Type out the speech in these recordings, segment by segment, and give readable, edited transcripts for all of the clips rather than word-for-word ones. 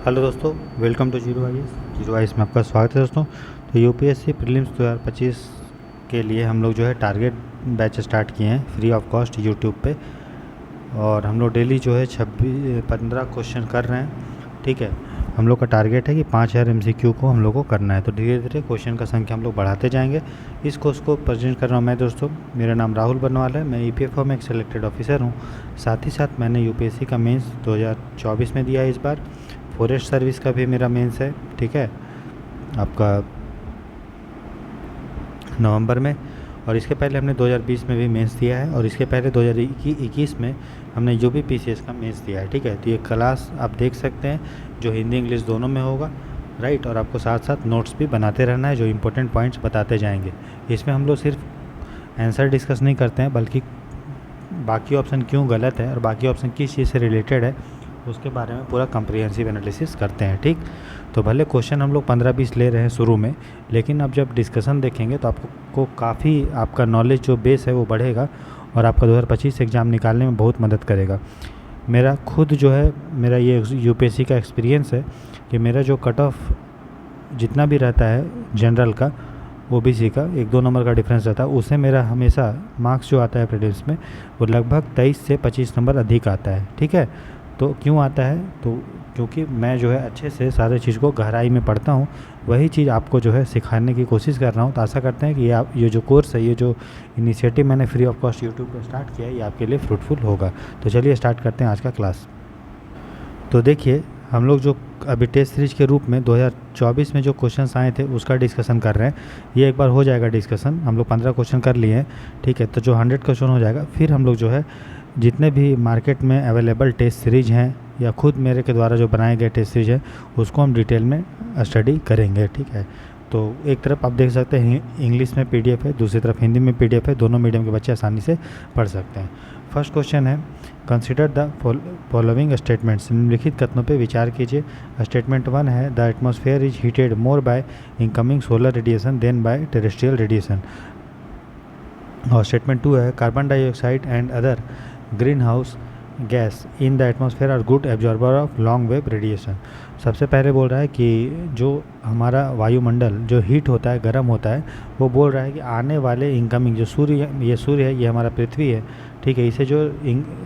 Hello दोस्तों, welcome to zero IS में आपका स्वागत है दोस्तों। तो यूपीएससी प्रीलिम्स 2025 के लिए हम लोग जो है टारगेट बैच स्टार्ट किए हैं फ्री ऑफ कॉस्ट यूट्यूब पे। और हम लोग डेली जो है 15 क्वेश्चन कर रहे हैं। ठीक है, हम लोग का टारगेट है कि 5000 MCQ को हम लोग को करना है। तो धीरे धीरे क्वेश्चन का संख्या हम लोग बढ़ाते जाएंगे। इस कोर्स को प्रेजेंट कर रहा हूँ मैं दोस्तों। मेरा नाम राहुल बनवाल है। मैं EPFO में एक सिलेक्टेड ऑफिसर हूँ। साथ ही साथ मैंने यूपीएससी का मेंस 2024 में दिया है। इस बार फॉरेस्ट सर्विस का भी मेरा मेंस है, ठीक है, आपका नवंबर में। और इसके पहले हमने 2020 में भी मेंस दिया है, और इसके पहले 2021 में हमने UPPCS का मेंस दिया है। ठीक है, तो ये क्लास आप देख सकते हैं जो हिंदी इंग्लिश दोनों में होगा, राइट। और आपको साथ साथ नोट्स भी बनाते रहना है जो इंपॉर्टेंट पॉइंट्स बताते जाएंगे। इसमें हम लोग सिर्फ आंसर डिस्कस नहीं करते हैं, बल्कि बाकी ऑप्शन क्यों गलत है और बाकी ऑप्शन किस चीज़ से रिलेटेड है उसके बारे में पूरा कम्प्रिहेंसिव एनालिसिस करते हैं। ठीक, तो भले क्वेश्चन हम लोग 15-20 ले रहे हैं शुरू में, लेकिन अब जब डिस्कशन देखेंगे तो आपको काफ़ी आपका नॉलेज जो बेस है वो बढ़ेगा और आपका 2025 एग्ज़ाम निकालने में बहुत मदद करेगा। मेरा खुद जो है मेरा ये यूपीएससी का एक्सपीरियंस है कि मेरा जो कट ऑफ जितना भी रहता है जनरल का, OBC का 1-2 नंबर का डिफरेंस रहता है, उससे मेरा हमेशा मार्क्स जो आता है प्रीलिम्स में वो लगभग 23 से 25 नंबर अधिक आता है। ठीक है, तो क्यों आता है? तो क्योंकि मैं जो है अच्छे से सारे चीज़ को गहराई में पढ़ता हूँ। वही चीज़ आपको जो है सिखाने की कोशिश कर रहा हूँ। तो आशा करते हैं कि ये जो कोर्स है, ये जो इनिशिएटिव मैंने फ्री ऑफ कॉस्ट यूट्यूब पर स्टार्ट किया है, ये आपके लिए फ्रूटफुल होगा। तो चलिए स्टार्ट करते हैं आज का क्लास। तो देखिए, हम लोग जो अभी टेस्ट सीरीज के रूप में 2024 में जो क्वेश्चंस आए थे उसका डिस्कशन कर रहे हैं। ये एक बार हो जाएगा डिस्कशन। हम लोग 15 क्वेश्चन कर लिए हैं, ठीक है। तो जो 100 क्वेश्चन हो जाएगा, फिर हम लोग जो है जितने भी मार्केट में अवेलेबल टेस्ट सीरीज हैं या खुद मेरे के द्वारा जो बनाए गए टेस्ट सीरीज है उसको हम डिटेल में स्टडी करेंगे। ठीक है, तो एक तरफ आप देख सकते हैं इंग्लिश में PDF है, दूसरी तरफ हिंदी में PDF है। दोनों मीडियम के बच्चे आसानी से पढ़ सकते हैं। फर्स्ट क्वेश्चन है, कंसिडर द फॉलोइंग स्टेटमेंट्स। निम्नलिखित कथनों पे विचार कीजिए। स्टेटमेंट 1 है, the atmosphere is heated more by incoming solar radiation than by terrestrial radiation. और स्टेटमेंट 2 है, carbon dioxide and other greenhouse gas in the atmosphere are good absorber of long wave radiation. सबसे पहले बोल रहा है कि जो हमारा वायुमंडल जो हीट होता है, गर्म होता है, वो बोल रहा है कि आने वाले इनकमिंग जो सूर्य है, ये हमारा पृथ्वी है, ठीक है, इसे जो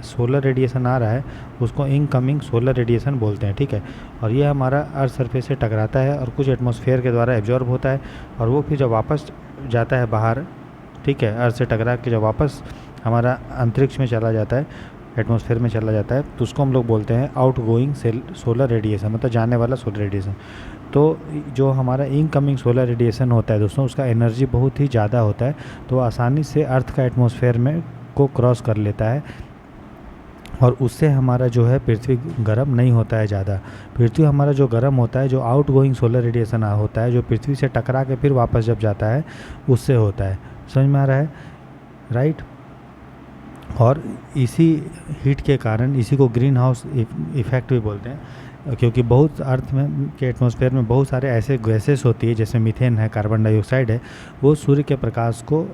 सोलर रेडिएशन आ रहा है उसको इनकमिंग सोलर रेडिएशन बोलते हैं। ठीक है, और ये हमारा अर्थ सरफेस से टकराता है और कुछ एटमॉस्फेयर के द्वारा एब्जॉर्ब होता है, और वो फिर जब वापस जाता है बाहर, ठीक है, अर्थ से टकरा के जब वापस हमारा अंतरिक्ष में चला जाता है, एटमॉस्फेयर में चला जाता है, तो उसको हम लोग बोलते हैं आउट गोइंग सोलर रेडिएशन, मतलब जाने वाला सोलर रेडिएशन। तो जो हमारा इनकमिंग सोलर रेडिएशन होता है दोस्तों, उसका एनर्जी बहुत ही ज़्यादा होता है, तो आसानी से अर्थ का एटमॉस्फेयर में को क्रॉस कर लेता है, और उससे हमारा जो है पृथ्वी गर्म नहीं होता है ज़्यादा। पृथ्वी हमारा जो गर्म होता है, जो आउट गोइंग सोलर रेडिएशन होता है, जो पृथ्वी से टकरा के फिर वापस जब जाता है, उससे होता है। समझ में आ रहा है, राइट। और इसी हीट के कारण इसी को ग्रीन हाउस इफ़ेक्ट भी बोलते हैं, क्योंकि बहुत अर्थ में के एटमॉस्फेयर में बहुत सारे ऐसे गैसेस होती है, जैसे मीथेन है, कार्बन डाइऑक्साइड है, वो सूर्य के प्रकाश को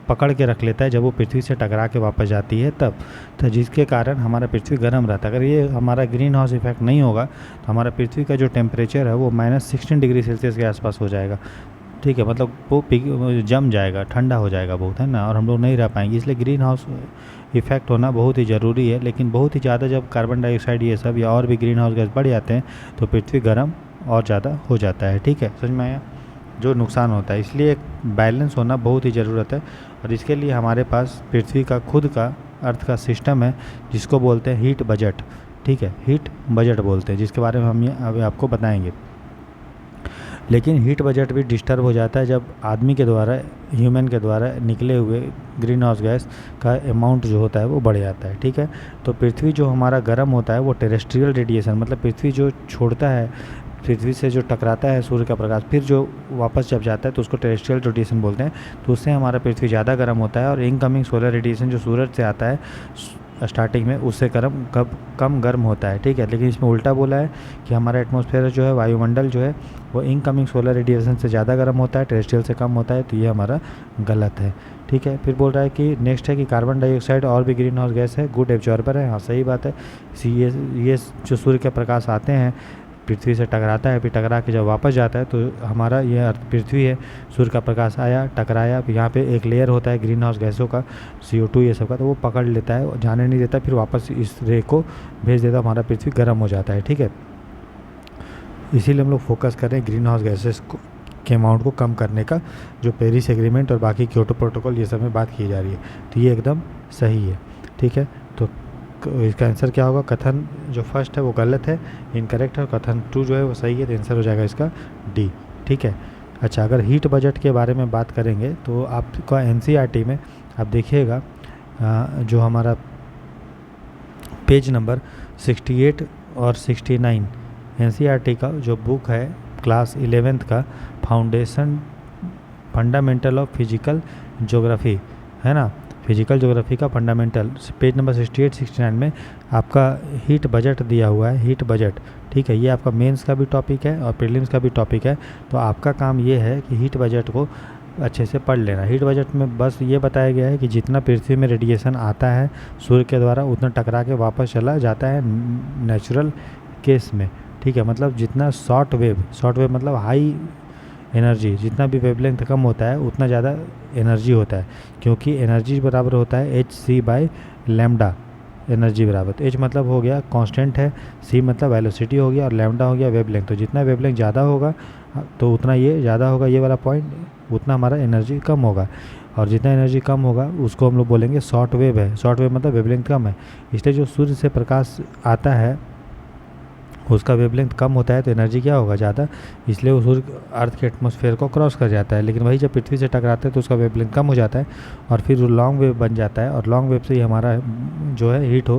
पकड़ के रख लेता है जब वो पृथ्वी से टकरा के वापस जाती है तब, तो जिसके कारण हमारा पृथ्वी गर्म रहता है। अगर ये हमारा ग्रीन हाउस इफेक्ट नहीं होगा तो हमारा पृथ्वी का जो टेम्परेचर है वो -16 डिग्री सेल्सियस के आसपास हो जाएगा। ठीक है, मतलब वो जम जाएगा, ठंडा हो जाएगा बहुत, है ना, और हम लोग नहीं रह पाएंगे। इसलिए ग्रीन हाउस इफेक्ट होना बहुत ही ज़रूरी है। लेकिन बहुत ही ज़्यादा जब कार्बन डाइऑक्साइड ये सब या और भी ग्रीन हाउस गैस बढ़ जाते हैं तो पृथ्वी गर्म और ज़्यादा हो जाता है। ठीक है, समझ में आया, जो नुकसान होता है। इसलिए एक बैलेंस होना बहुत ही ज़रूरत है, और इसके लिए हमारे पास पृथ्वी का खुद का अर्थ का सिस्टम है जिसको बोलते हैं हीट बजट। ठीक है, हीट बजट बोलते हैं, जिसके बारे में हम ये अभी आपको बताएंगे। लेकिन हीट बजट भी डिस्टर्ब हो जाता है जब आदमी के द्वारा, ह्यूमन के द्वारा निकले हुए ग्रीन हाउस गैस का अमाउंट जो होता है वो बढ़ जाता है। ठीक है, तो पृथ्वी जो हमारा गर्म होता है वो टेरेस्ट्रियल रेडिएशन, मतलब पृथ्वी जो छोड़ता है, पृथ्वी से जो टकराता है सूर्य का प्रकाश, फिर जो वापस जब जाता है तो उसको टेरेस्ट्रियल रेडिएशन बोलते हैं। तो उससे हमारा पृथ्वी ज़्यादा गर्म होता है, और इनकमिंग सोलर रेडिएशन जो सूरज से आता है स्टार्टिंग में, उससे कम गर्म होता है। ठीक है, लेकिन इसमें उल्टा बोला है कि हमारा एटमॉस्फेयर जो है, वायुमंडल जो है, वो इनकमिंग सोलर रेडिएशन से ज़्यादा गर्म होता है, टेरेस्ट्रियल से कम होता है। तो ये हमारा गलत है। ठीक है, फिर बोल रहा है कि नेक्स्ट है कि कार्बन डाइऑक्साइड और भी ग्रीन हाउस गैस है, गुड एब्जॉर्बर है। हाँ, सही बात है। ये जो सूर्य के प्रकाश आते हैं पृथ्वी से टकराता है, फिर टकरा के जब वापस जाता है तो हमारा ये अर्थ पृथ्वी है, सूर्य का प्रकाश आया, टकराया, फिर यहाँ पे एक लेयर होता है ग्रीन हाउस गैसों का, CO2 ये सब का, तो वो पकड़ लेता है, जाने नहीं देता, फिर वापस इस रे को भेज देता, हमारा पृथ्वी गर्म हो जाता है। ठीक है, इसीलिए हम लोग फोकस कर रहे हैं ग्रीन हाउस गैसेस के अमाउंट को कम करने का, जो पेरिस एग्रीमेंट और बाकी क्योटो प्रोटोकॉल ये सब में बात की जा रही है, तो ये एकदम सही है। ठीक है, तो इसका आंसर क्या होगा? कथन जो फर्स्ट है वो गलत है, इनकरेक्ट है, और कथन 2 जो है वो सही है, तो आंसर हो जाएगा इसका D। ठीक है, अच्छा अगर हीट बजट के बारे में बात करेंगे तो आपका NCERT में आप देखिएगा जो हमारा पेज नंबर 68 और 69 NCERT का जो बुक है क्लास 11th का फंडामेंटल ऑफ फिजिकल ज्योग्राफी है ना, फिजिकल ज्योग्राफी का फंडामेंटल, पेज नंबर 68-69 में आपका हीट बजट दिया हुआ है, हीट बजट। ठीक है, ये आपका मेंस का भी टॉपिक है और प्रीलिम्स का भी टॉपिक है, तो आपका काम ये है कि हीट बजट को अच्छे से पढ़ लेना। हीट बजट में बस ये बताया गया है कि जितना पृथ्वी में रेडिएशन आता है सूर्य के द्वारा उतना टकरा के वापस चला जाता है नेचुरल केस में। ठीक है, मतलब जितना शॉर्ट वेव मतलब हाई एनर्जी, जितना भी वेवलेंथ कम होता है उतना ज़्यादा एनर्जी होता है, क्योंकि एनर्जी बराबर होता है hc/λ। एनर्जी बराबर, तो h मतलब हो गया कांस्टेंट है, c मतलब वेलोसिटी हो गया, और लैम्डा हो गया वेवलेंथ। तो जितना वेवलेंथ ज़्यादा होगा तो उतना ये ज़्यादा होगा, ये वाला पॉइंट, उतना हमारा एनर्जी कम होगा, और जितना एनर्जी कम होगा उसको हम लोग बोलेंगे शॉर्ट वेव है। शॉर्ट वेव मतलब वेवलेंथ कम है, इसलिए जो सूर्य से प्रकाश आता है उसका वेवलेंथ कम होता है तो एनर्जी क्या होगा? ज़्यादा, इसलिए वो सूर्य अर्थ के एटमॉस्फेयर को क्रॉस कर जाता है। लेकिन वही जब पृथ्वी से टकराता है तो उसका वेवलेंथ कम हो जाता है और फिर वो लॉन्ग वेव बन जाता है, और लॉन्ग वेव से ही हमारा जो है हीट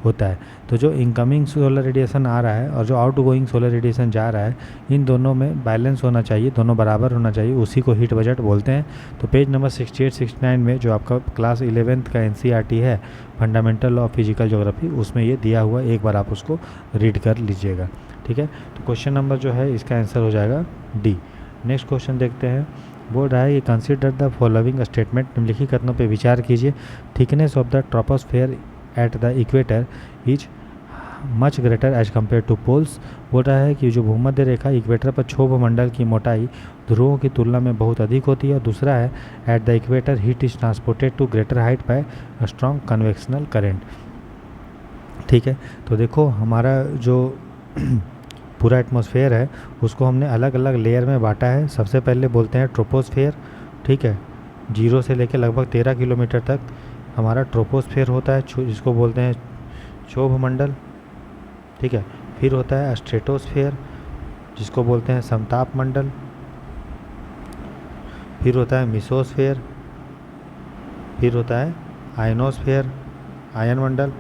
होता है। तो जो इनकमिंग सोलर रेडिएशन आ रहा है और जो आउट गोइंग सोलर रेडिएशन जा रहा है, इन दोनों में बैलेंस होना चाहिए, दोनों बराबर होना चाहिए, उसी को हीट बजट बोलते हैं। तो पेज नंबर 68-69 में जो आपका क्लास 11th का NCERT है फंडामेंटल ऑफ फिजिकल ज्योग्राफी, उसमें ये दिया हुआ, एक बार आप उसको रीड कर लीजिएगा। ठीक है, तो क्वेश्चन नंबर जो है इसका आंसर हो जाएगा D। नेक्स्ट क्वेश्चन देखते हैं, बोल रहा है कि कंसीडर द फॉलोइंग स्टेटमेंट, निम्नलिखित कथनों पे विचार कीजिए। Thickness of the troposphere at the equator is much greater as compare to poles. बोल रहा है कि जो भूमध्य रेखा इक्वेटर पर क्षोभ मंडल की मोटाई ध्रुवों की तुलना में बहुत अधिक होती है, और दूसरा है at the equator heat is transported to greater height by strong convectional current. ठीक है, तो देखो हमारा जो पूरा एटमॉस्फेयर है उसको हमने अलग अलग लेयर में बांटा है। सबसे पहले बोलते हैं ट्रोपोस्फेयर। ठीक है, 0 से लेकर लगभग 13 किलोमीटर तक हमारा ट्रोपोस्फेयर होता है, जिसको बोलते हैं क्षोभ मंडल। ठीक है, फिर होता है स्ट्रेटोस्फेयर, जिसको बोलते हैं समताप मंडल। फिर होता है मिसोस्फेयर, फिर होता है आयनोस्फेयर, आयन मंडल।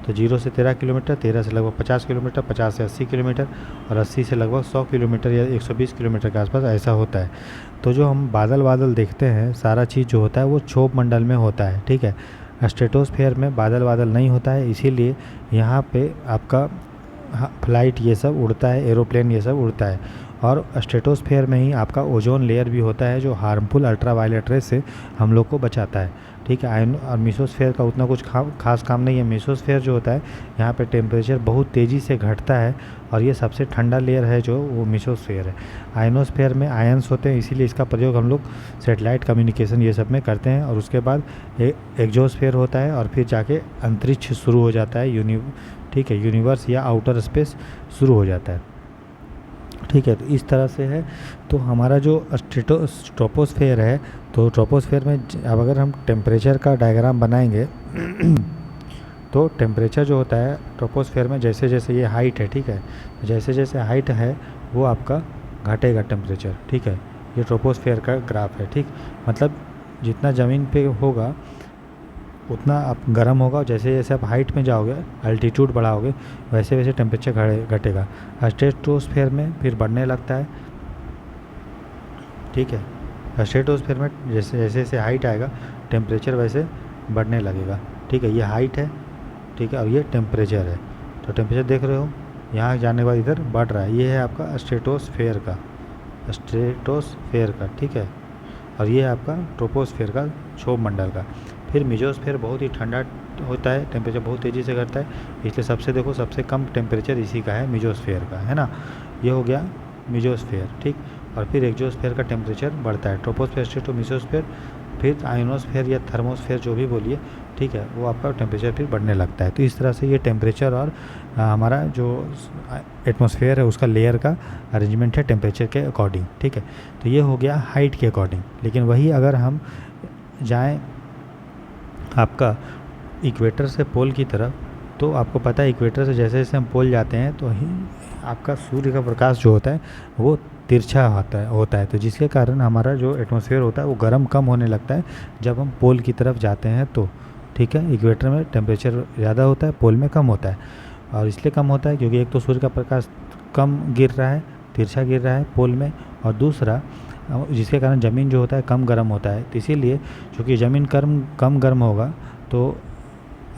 तो 0 से 13 किलोमीटर, 13 से लगभग 50 किलोमीटर, 50 से 80 किलोमीटर, और 80 से लगभग 100 किलोमीटर या 120 किलोमीटर के आसपास ऐसा होता है। तो जो हम बादल देखते हैं, सारा चीज़ जो होता है वो क्षोभ मंडल में होता है। ठीक है, स्ट्रेटोस्फेयर में बादल नहीं होता है, इसीलिए यहाँ पे आपका फ्लाइट ये सब उड़ता है, एरोप्लेन ये सब उड़ता है। और स्ट्रेटोस्फेयर में ही आपका ओजोन लेयर भी होता है, जो हार्मफुल अल्ट्रावायलेट रेस से हम लोग को बचाता है। ठीक है, आयन और मिसोस्फेयर का उतना कुछ खास काम नहीं है। मिसोस्फेयर जो होता है यहाँ पे टेम्परेचर बहुत तेज़ी से घटता है, और ये सबसे ठंडा लेयर है जो वो मिसोस्फेयर है। आयनोस्फेयर में आयन्स होते हैं, इसीलिए इसका प्रयोग हम लोग सैटेलाइट कम्युनिकेशन ये सब में करते हैं। और उसके बाद एक्सोस्फेयर होता है, और फिर जाके अंतरिक्ष शुरू हो जाता है, ठीक है, यूनिवर्स या आउटर स्पेस शुरू हो जाता है। ठीक है, तो इस तरह से है। तो हमारा जो ट्रोपोस्फेयर है, तो ट्रोपोस्फेयर में अब अगर हम टेम्परेचर का डायग्राम बनाएंगे तो टेम्परेचर जो होता है ट्रोपोस्फेयर में, जैसे जैसे ये हाइट है, ठीक है, जैसे जैसे हाइट है वो आपका घटेगा टेम्परेचर। ठीक है, ये ट्रोपोस्फेयर का ग्राफ है। ठीक, मतलब जितना ज़मीन पे होगा उतना आप गर्म होगा, जैसे जैसे आप हाइट में जाओगे, अल्टीट्यूड बढ़ाओगे, वैसे वैसे टेम्परेचर घटेगा। स्ट्रेटोस्फेयर में फिर बढ़ने लगता है। ठीक है, स्ट्रेटोस्फेयर में जैसे जैसे जैसे हाइट आएगा टेम्परेचर वैसे बढ़ने लगेगा। ठीक है, ये हाइट है, ठीक है, और ये टेम्परेचर है। तो टेम्परेचर देख रहे हो यहाँ जाने के बाद इधर बढ़ रहा है, ये है आपका स्ट्रेटोस्फेयर का, ठीक है, और ये है आपका ट्रोपोस्फेयर का, क्षोभ मंडल का। फिर मेसोस्फेयर बहुत ही ठंडा होता है, टेम्परेचर बहुत तेज़ी से घटता है, इसलिए सबसे कम टेम्परेचर इसी का है, मेसोस्फेयर का, है ना। ये हो गया मेसोस्फीयर, ठीक। और फिर एक्सोस्फीयर का टेम्परेचर बढ़ता है, ट्रोपोस्फीयर से टू मेसोस्फीयर, फिर आयोनोस्फीयर या थर्मोस्फीयर जो भी बोलिए, ठीक है, वो आपका टेम्परेचर फिर बढ़ने लगता है। तो इस तरह से ये टेम्परेचर और हमारा जो एटमॉस्फेयर है उसका लेयर का अरेंजमेंट है टेम्परेचर के अकॉर्डिंग, ठीक है। तो ये हो गया हाइट के अकॉर्डिंग। लेकिन वही अगर हम जाएं आपका इक्वेटर से पोल की तरफ, तो आपको पता है इक्वेटर से जैसे जैसे हम पोल जाते हैं तो ही आपका सूर्य का प्रकाश जो होता है वो तिरछा होता है। तो जिसके कारण हमारा जो एटमॉस्फेयर होता है वो गर्म कम होने लगता है जब हम पोल की तरफ जाते हैं तो, ठीक है। इक्वेटर में टेम्परेचर ज़्यादा होता है, पोल में कम होता है। और इसलिए कम होता है क्योंकि एक तो सूर्य का प्रकाश कम गिर रहा है, तिरछा गिर रहा है पोल में, और दूसरा जिसके कारण ज़मीन जो होता है कम गर्म होता है। तो इसीलिए चूँकि ज़मीन कम गर्म होगा तो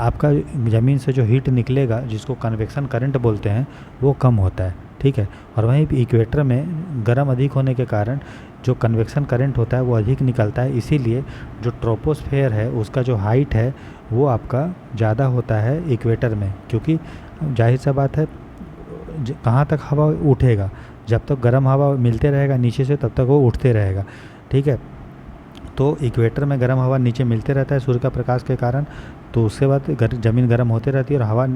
आपका ज़मीन से जो हीट निकलेगा जिसको कन्वेक्शन करंट बोलते हैं वो कम होता है, ठीक है। और वहीं इक्वेटर में गर्म अधिक होने के कारण जो कन्वेक्शन करंट होता है वो अधिक निकलता है। इसीलिए जो ट्रोपोस्फेयर है उसका जो हाइट है वो आपका ज़्यादा होता है इक्वेटर में, क्योंकि जाहिर सा बात है कहाँ तक हवा उठेगा, जब तक गर्म हवा मिलते रहेगा नीचे से तब तक वो उठते रहेगा, ठीक है। तो इक्वेटर में गर्म हवा नीचे मिलते रहता है सूर्य का प्रकाश के कारण, तो उसके बाद ज़मीन गर्म होते रहती है और हवा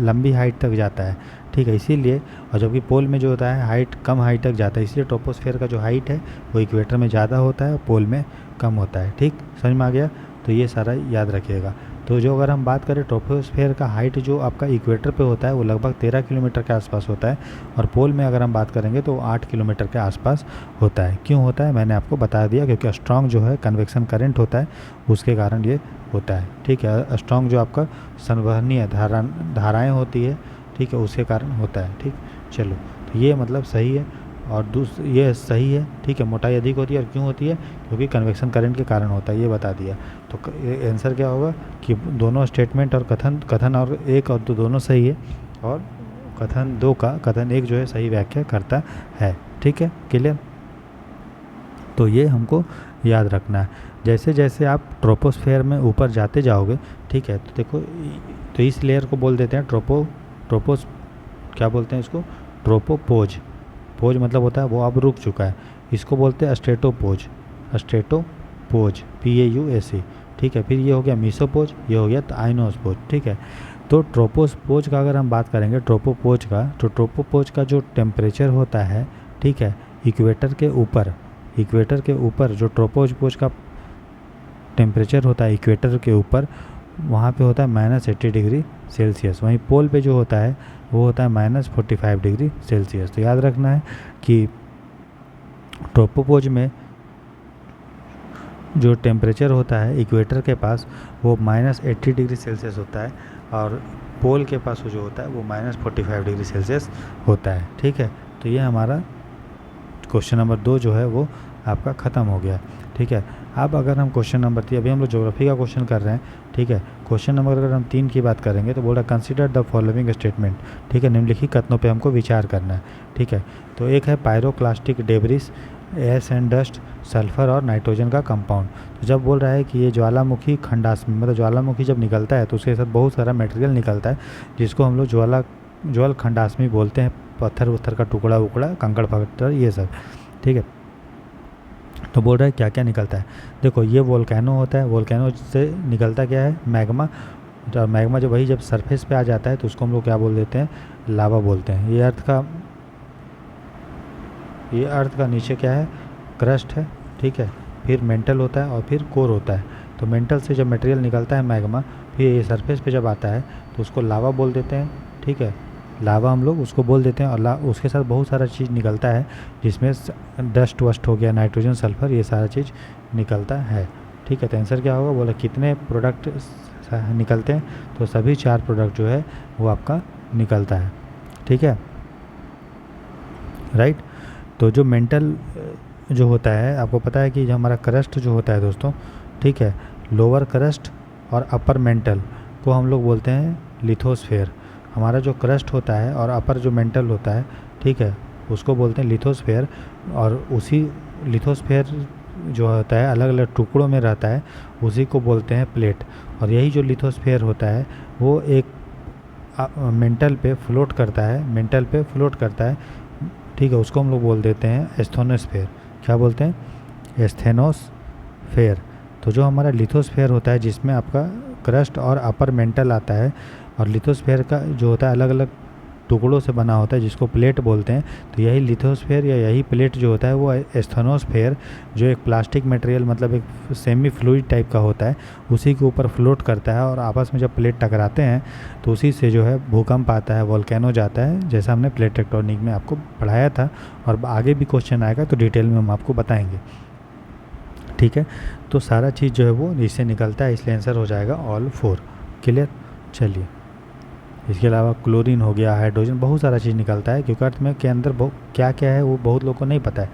लंबी हाइट तक जाता है, ठीक है। इसीलिए, और जबकि पोल में जो होता है हाइट कम हाइट तक जाता है, इसलिए ट्रोपोस्फेयर का जो हाइट है वो इक्वेटर में ज़्यादा होता है और पोल में कम होता है, ठीक। समझ में आ गया? तो ये सारा याद रखिएगा। तो जो अगर हम बात करें ट्रोपोस्फेयर का हाइट जो आपका इक्वेटर पे होता है वो लगभग 13 किलोमीटर के आसपास होता है, और पोल में अगर हम बात करेंगे तो 8 किलोमीटर के आसपास होता है। क्यों होता है मैंने आपको बता दिया, क्योंकि स्ट्रॉन्ग जो है कन्वेक्शन करंट होता है उसके कारण ये होता है, ठीक है। स्ट्रॉन्ग जो आपका संवहनीय धाराएँ होती है, ठीक है, उसके कारण होता है, ठीक। चलो, तो ये मतलब सही है। और ये सही है, ठीक है। मोटाई अधिक होती है, और क्यों होती है? क्योंकि कन्वेक्शन करंट के कारण होता है, ये बता दिया। तो आंसर क्या होगा कि दोनों स्टेटमेंट और कथन और एक और दो दोनों सही है, और कथन 2 का कथन 1 जो है सही व्याख्या करता है, ठीक है। क्लियर? तो ये हमको याद रखना है। जैसे जैसे आप ट्रोपोस्फेयर में ऊपर जाते जाओगे, ठीक है, तो देखो, तो इस लेयर को बोल देते हैं ट्रोपोस क्या बोलते हैं इसको? ट्रोपोपोज। पोज मतलब होता है वो अब रुक चुका है, इसको बोलते हैं स्ट्रेटोपोज, PAUSE, ठीक है। फिर ये हो गया मीसोपोज, ये हो गया आइनोस्पोज, ठीक है। तो ट्रोपोस्पोज का अगर हम बात करेंगे ट्रोपोपोज का, तो ट्रोपोपोज का जो टेम्परेचर होता है, ठीक है, इक्वेटर के ऊपर जो ट्रोपोस्पोज का टेम्परेचर होता है इक्वेटर के ऊपर, वहाँ पे होता है -80 डिग्री सेल्सियस। वहीं पोल पे जो होता है वो होता है -45 डिग्री सेल्सियस। तो याद रखना है कि ट्रोपोपोज में जो टेम्परेचर होता है इक्वेटर के पास वो -80 डिग्री सेल्सियस होता है, और पोल के पास जो होता है वो -45 डिग्री सेल्सियस होता है, ठीक है। तो ये हमारा क्वेश्चन नंबर 2 जो है वो आपका ख़त्म हो गया, ठीक है। अब अगर हम क्वेश्चन नंबर 3, अभी हम लोग ज्योग्राफी का क्वेश्चन कर रहे हैं, ठीक है। क्वेश्चन नंबर अगर हम 3 की बात करेंगे तो बोल रहा है कंसिडर द फॉलोइंग स्टेटमेंट, ठीक है। निम्नलिखित कथनों पे हमको विचार करना है, ठीक है। तो एक है pyroclastic debris, S and dust, sulphur और नाइट्रोजन का कंपाउंड। तो जब बोल रहा है कि ये ज्वालामुखी खंडास्मी, मतलब ज्वालामुखी जब निकलता है तो उसके साथ बहुत सारा मटेरियल निकलता है जिसको हम लोग ज्वाल खंडास्मी बोलते हैं, पत्थर उत्थर का टुकड़ा उकड़ा, कंकड़ पत्थर, ये सब, ठीक है। तो बोल रहा है क्या क्या निकलता है। देखो, ये वोल्केनो होता है, वोल्केनो से निकलता क्या है? मैग्मा। और मैग्मा जब जब सरफेस पे आ जाता है तो उसको हम लोग क्या बोल देते हैं? लावा बोलते हैं। ये अर्थ का नीचे क्या है? क्रस्ट है, ठीक है। फिर मेंटल होता है और फिर कोर होता है। तो मेंटल से जब मटेरियल निकलता है मैग्मा, फिर ये सरफेस पे जब आता है तो उसको लावा बोल देते हैं, ठीक है। लावा हम लोग उसको बोल देते हैं, और उसके साथ बहुत सारा चीज़ निकलता है जिसमें डस्ट वस्ट हो गया, नाइट्रोजन, सल्फर, ये सारा चीज़ निकलता है, ठीक है। तो आंसर क्या होगा? बोला कितने प्रोडक्ट निकलते हैं? तो सभी 4 प्रोडक्ट जो है वो आपका निकलता है, ठीक है, राइट। तो जो मेंटल जो होता है, आपको पता है कि जो हमारा क्रस्ट जो होता है दोस्तों, ठीक है, लोअर क्रस्ट और अपर मेंटल को हम लोग बोलते हैं लिथोस्फेयर। हमारा जो क्रस्ट होता है और अपर जो मेंटल होता है, ठीक है, उसको बोलते हैं लिथोस्फेयर। और उसी लिथोस्फेयर जो होता है अलग अलग टुकड़ों में रहता है, उसी को बोलते हैं प्लेट। और यही जो लिथोस्फेयर होता है वो एक मेंटल पे फ्लोट करता है, ठीक है, उसको हम लोग बोल देते हैं एस्थेनोस्फेयर। क्या बोलते हैं? एस्थेनोस्फेयर। तो जो हमारा लिथोस्फेयर होता है जिसमें आपका क्रस्ट और अपर मेंटल आता है, और लिथोस्फेयर का जो होता है अलग अलग टुकड़ों से बना होता है जिसको प्लेट बोलते हैं। तो यही लिथोस्फेयर या यही प्लेट जो होता है वो एस्थेनोस्फेयर, जो एक प्लास्टिक मटेरियल मतलब एक सेमी फ्लूइड टाइप का होता है, उसी के ऊपर फ्लोट करता है, और आपस में जब प्लेट टकराते हैं तो उसी से जो है भूकंप आता है, वोल्केनो जाता है, जैसा हमने प्लेट टेक्टोनिक में आपको पढ़ाया था, और आगे भी क्वेश्चन आएगा तो डिटेल में हम आपको बताएंगे। ठीक है, तो सारा चीज़ जो है वो इससे निकलता है, इसलिए आंसर हो जाएगा ऑल 4। क्लियर? चलिए, इसके अलावा क्लोरीन हो गया, हाइड्रोजन, बहुत सारा चीज़ निकलता है, क्योंकि अर्थ में के अंदर क्या क्या है वो बहुत लोगों को नहीं पता है।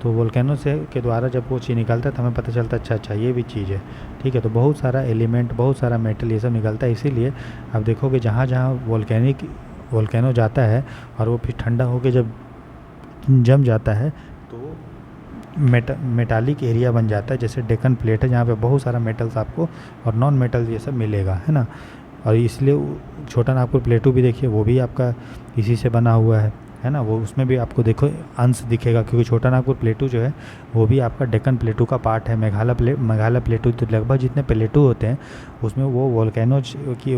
तो वोल्केनो से के द्वारा जब वो चीज़ निकलता है तो हमें पता चलता है अच्छा ये भी चीज़ है। ठीक है, तो बहुत सारा एलिमेंट, बहुत सारा मेटल, ये सब निकलता है। इसीलिए आप देखोगे जहाँ जहाँ वोल्केनो जाता है और वो फिर ठंडा होकर जब जम जाता है तो मेटालिक एरिया बन जाता है, जैसे डेक्कन प्लेट है जहाँ पे बहुत सारा मेटल्स आपको और नॉन मेटल ये सब मिलेगा, है ना। और इसलिए छोटा नागपुर प्लेटू भी देखिए, वो भी आपका इसी से बना हुआ है ना। वो उसमें भी आपको देखो अंश दिखेगा, क्योंकि छोटा नागपुर प्लेटू जो है वो भी आपका डेक्कन प्लेटू का पार्ट है। मेघालय प्लेटू, तो लगभग जितने प्लेटू होते हैं उसमें वो वोल्केनोज की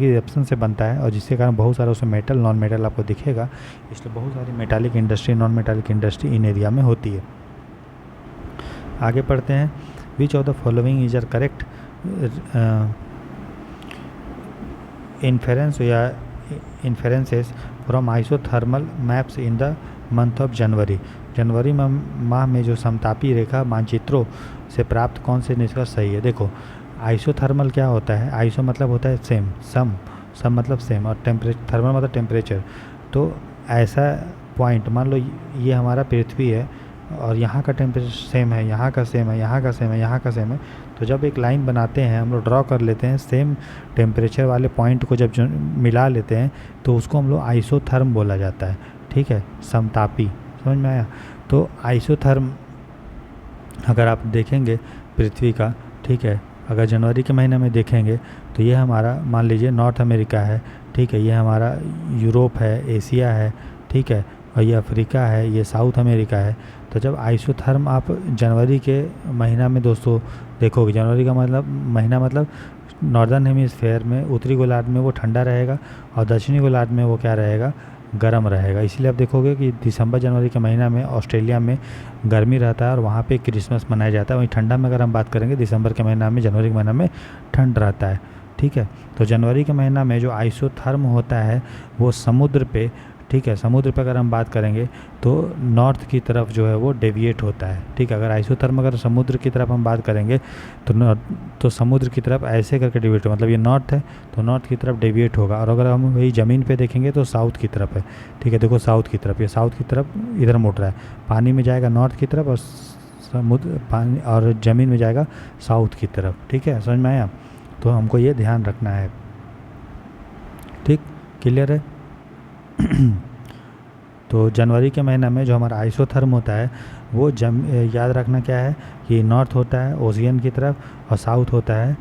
इरप्शन से बनता है, और जिसके कारण बहुत सारा उसमें मेटल नॉन मेटल आपको दिखेगा। इसलिए बहुत सारी metallic industry, non metallic industry इन एरिया में होती है। आगे पढ़ते हैं। Which of the following is are correct inference या inferences from isothermal maps in the month of January. जनवरी माह में जो समतापी रेखा मानचित्रों से प्राप्त कौन से निष्कर्ष सही है? देखो, आइसोथर्मल क्या होता है? आइसो मतलब होता है सेम, सम मतलब सेम, और थर्मल मतलब टेम्परेचर। तो ऐसा पॉइंट, मान लो ये हमारा पृथ्वी है और यहाँ का टेम्परेचर सेम है, यहाँ का सेम है, यहाँ का सेम है, यहाँ का सेम है। तो जब एक लाइन बनाते हैं हम लोग, ड्रॉ कर लेते हैं, सेम टेम्परेचर वाले पॉइंट को जब मिला लेते हैं तो उसको हम लोग आइसोथर्म बोला जाता है। ठीक है, समतापी, समझ में आया? तो आइसोथर्म अगर आप देखेंगे पृथ्वी का, ठीक है, अगर जनवरी के महीने में देखेंगे तो ये हमारा मान लीजिए नॉर्थ अमेरिका है, ठीक है, ये हमारा यूरोप है, एशिया है, ठीक है, और ये अफ्रीका है, ये साउथ अमेरिका है। तो जब आइसोथर्म आप जनवरी के महीना में दोस्तों देखोगे, जनवरी का मतलब महीना मतलब नॉर्दर्न हेमिस्फेयर में, उत्तरी गोलार्ध में वो ठंडा रहेगा और दक्षिणी गोलार्ध में वो क्या रहेगा? गर्म रहेगा। इसलिए आप देखोगे कि दिसंबर जनवरी के महीना में ऑस्ट्रेलिया में गर्मी रहता है और वहाँ पे क्रिसमस मनाया जाता है। वहीं ठंडा में अगर हम बात करेंगे, दिसंबर के महीना में, जनवरी के महीना में ठंड रहता है। ठीक है, तो जनवरी के महीना में जो आइसोथर्म होता है वो समुद्र पे, ठीक है, समुद्र पर अगर हम बात करेंगे तो नॉर्थ की तरफ जो है वो डेविएट होता है। ठीक है, अगर आइसोथर्म अगर समुद्र की तरफ हम बात करेंगे तो समुद्र की तरफ ऐसे करके डेविएट, मतलब ये नॉर्थ है तो नॉर्थ की तरफ डेविएट होगा। और अगर हम वही ज़मीन पे देखेंगे तो साउथ की तरफ है। ठीक है, देखो साउथ की तरफ, ये साउथ की तरफ इधर मुड़ रहा है, पानी में जाएगा नॉर्थ की तरफ और समुद्र पानी और ज़मीन में जाएगा साउथ की तरफ। ठीक है, समझ में आया? तो हमको ये ध्यान रखना है। ठीक, क्लियर है? तो जनवरी के महीना में जो हमारा आइसोथर्म होता है वो याद रखना क्या है कि नॉर्थ होता है ओशियन की तरफ और साउथ होता है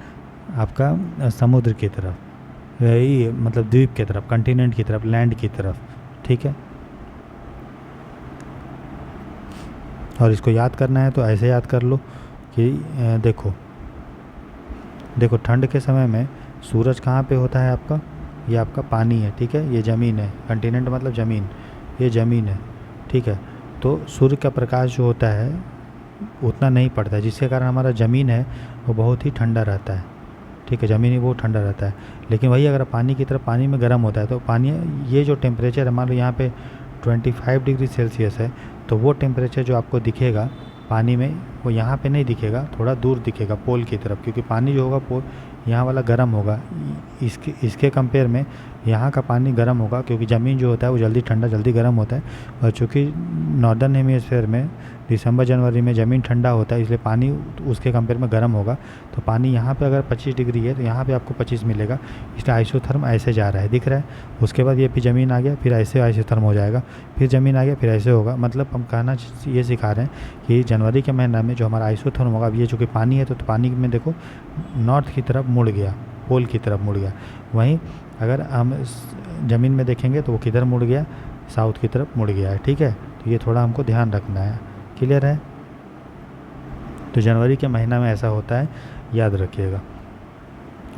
आपका समुद्र की तरफ, यही मतलब द्वीप की तरफ, कॉन्टिनेंट की तरफ, लैंड की तरफ। ठीक है, और इसको याद करना है तो ऐसे याद कर लो कि देखो ठंड के समय में सूरज कहाँ पे होता है आपका? ये आपका पानी है, ठीक है, ये ज़मीन है, कॉन्टिनेंट मतलब ज़मीन, ये ज़मीन है। ठीक है, तो सूर्य का प्रकाश जो होता है उतना नहीं पड़ता है, जिसके कारण हमारा ज़मीन है वो बहुत ही ठंडा रहता है। ठीक है, ज़मीन ही बहुत ठंडा रहता है। लेकिन वही अगर पानी की तरफ, पानी में गर्म होता है तो पानी, ये जो टेम्परेचर है, मान लो यहाँ पे 25 डिग्री सेल्सियस है, तो वो टेम्परेचर जो आपको दिखेगा पानी में वो यहाँ पे नहीं दिखेगा, थोड़ा दूर दिखेगा पोल की तरफ, क्योंकि पानी जो होगा पोल यहाँ वाला गर्म होगा। इसके कंपेयर में यहाँ का पानी गर्म होगा, क्योंकि ज़मीन जो होता है वो जल्दी ठंडा, जल्दी गर्म होता है। और चूँकि नॉर्दर्न हेमिस्फीयर में दिसंबर जनवरी में ज़मीन ठंडा होता है, इसलिए पानी उसके कंपेयर में गर्म होगा। तो पानी यहाँ पे अगर 25 डिग्री है तो यहाँ पे आपको 25 मिलेगा, इसलिए आइसोथर्म ऐसे जा रहा है, दिख रहा है। उसके बाद ये फिर ज़मीन आ गया, फिर ऐसे आइसोथर्म हो जाएगा, फिर ज़मीन आ गया, फिर ऐसे होगा। मतलब हम कहना ये सिखा रहे हैं कि जनवरी के महीना में जो हमारा आइसोथर्म होगा, अब ये चूँकि पानी है तो पानी में देखो नॉर्थ की तरफ मुड़ गया, पोल की तरफ मुड़ गया। वहीं अगर हम ज़मीन में देखेंगे तो वो किधर मुड़ गया? साउथ की तरफ मुड़ गया है, ठीक है। तो ये थोड़ा हमको ध्यान रखना है, क्लियर है। तो जनवरी के महीना में ऐसा होता है, याद रखिएगा।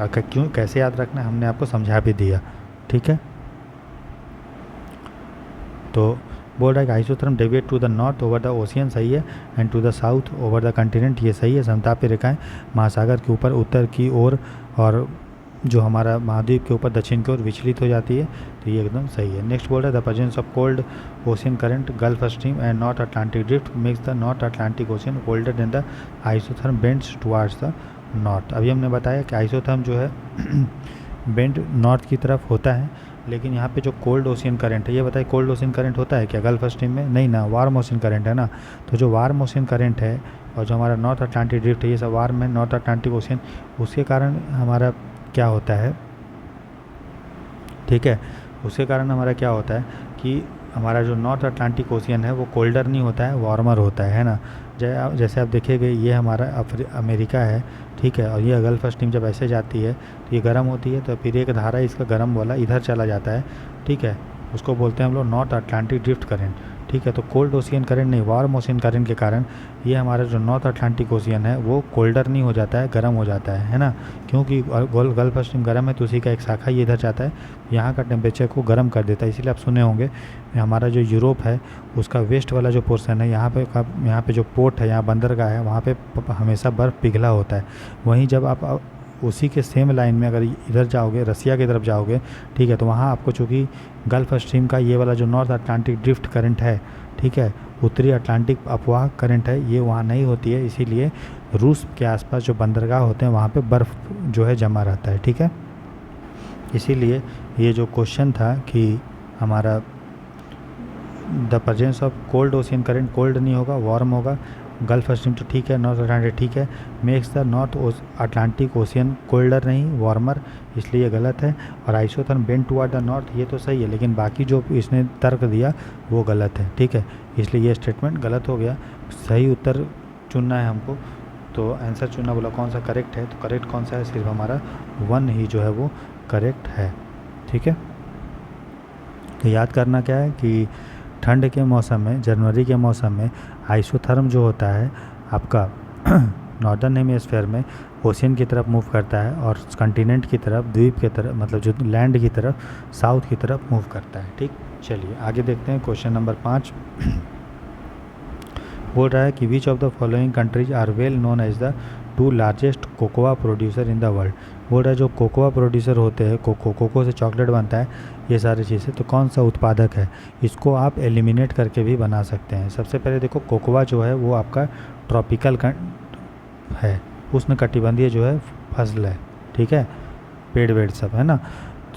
क्यों, कैसे याद रखना है हमने आपको समझा भी दिया, ठीक है। तो बोल रहा है कि isotherm deviate to the north over the ocean, सही है, and to the south over the continent, ये सही है। समतापी रेखाएं महासागर के ऊपर उत्तर की ओर और जो हमारा महाद्वीप के ऊपर दक्षिण की ओर विचलित हो जाती है, तो ये एकदम सही है। नेक्स्ट बोल रहा है the presence of cold ocean current, Gulf Stream and North Atlantic drift makes the North Atlantic ocean colder then the isotherm bends towards the north. अभी हमने बताया कि आइसोथर्म जो है बेंड नॉर्थ की तरफ होता है, लेकिन यहाँ पे जो कोल्ड ओशियन करंट है, ये बताइए कोल्ड ओशियन करंट होता है क्या गल्फ स्ट्रीम में? नहीं ना, वार्म ओशियन करंट है ना। तो जो वार्म ओशियन करंट है और जो हमारा नॉर्थ अटलांटिक ड्रिफ्ट है, ये सब वार्म है, नॉर्थ अटलांटिक ओशियन, उसके कारण हमारा क्या होता है, ठीक है, उसके कारण हमारा क्या होता है कि हमारा जो नॉर्थ अटलांटिक ओशियन है वो कोल्डर नहीं होता है, वार्मर होता है ना। जैसे आप देखेंगे ये हमारा अमेरिका है, ठीक है, और ये गल्फ स्ट्रीम जब ऐसे जाती है तो ये गर्म होती है, तो फिर एक धारा इसका गर्म वाला इधर चला जाता है, ठीक है, उसको बोलते हैं हम लोग नॉर्थ अटलांटिक ड्रिफ्ट करंट, ठीक है। तो कोल्ड ओशियन करंट नहीं, वार्म ओशियन करंट के कारण ये हमारा जो नॉर्थ अटलांटिक ओशियन है वो कोल्डर नहीं हो जाता है, गर्म हो जाता है ना। क्योंकि गल्फ स्ट्रीम गर्म है तो उसी का एक शाखा ये इधर जाता है, यहाँ का टेम्परेचर को गर्म कर देता है। इसीलिए आप सुने होंगे हमारा जो यूरोप है उसका वेस्ट वाला जो पोर्शन है, यहाँ पे जो पोर्ट है, यहाँ बंदरगाह है, वहाँ पे हमेशा बर्फ़ पिघला होता है। वहीं जब आप उसी के सेम लाइन में अगर इधर जाओगे, रसिया की तरफ जाओगे, ठीक है, तो वहाँ आपको चूँकि गल्फ स्ट्रीम का ये वाला जो नॉर्थ अटलांटिक ड्रिफ्ट करंट है, ठीक है, उत्तरी अटलांटिक अपवाह करंट है, ये वहाँ नहीं होती है। इसीलिए रूस के आसपास जो बंदरगाह होते हैं वहाँ पे बर्फ़ जो है जमा रहता है, ठीक है। इसीलिए ये जो क्वेश्चन था कि हमारा the presence of cold ocean current, cold नहीं होगा, वार्म होगा, गल्फ स्ट्रीम तो ठीक है, नॉर्थ अटलांटिक ठीक है, makes the North Atlantic ocean colder नहीं वार्मर, इसलिए ये गलत है। और isotherm bend toward the north, ये तो सही है, लेकिन बाकी जो इसने तर्क दिया वो गलत है, ठीक है, इसलिए ये स्टेटमेंट गलत हो गया। सही उत्तर चुनना है हमको, तो आंसर चुनना बोला कौन सा करेक्ट है, तो करेक्ट कौन सा है, सिर्फ हमारा 1 ही जो है वो करेक्ट है, ठीक है। तो याद करना क्या है कि ठंड के मौसम में, जनवरी के मौसम में आइसोथर्म जो होता है आपका नॉर्दर्न हेमिस्फीयर में ओशियन की तरफ मूव करता है और कंटिनेंट की तरफ, द्वीप की तरफ, मतलब जो लैंड की तरफ, साउथ की तरफ मूव करता है, ठीक। चलिए आगे देखते हैं क्वेश्चन नंबर 5। बोल रहा है कि which of the following countries are well known as the 2 largest cocoa producer in the world. बोल रहा है जो कोकोआ प्रोड्यूसर होते हैं, कोको से चॉकलेट बनता है, ये सारी चीज़ें, तो कौन सा उत्पादक है, इसको आप एलिमिनेट करके भी बना सकते हैं। सबसे पहले देखो कोकोआ जो है वो आपका ट्रॉपिकल है, उष्ण कटिबंधीय जो है फसल है, ठीक है, पेड़ वेड़ सब है ना,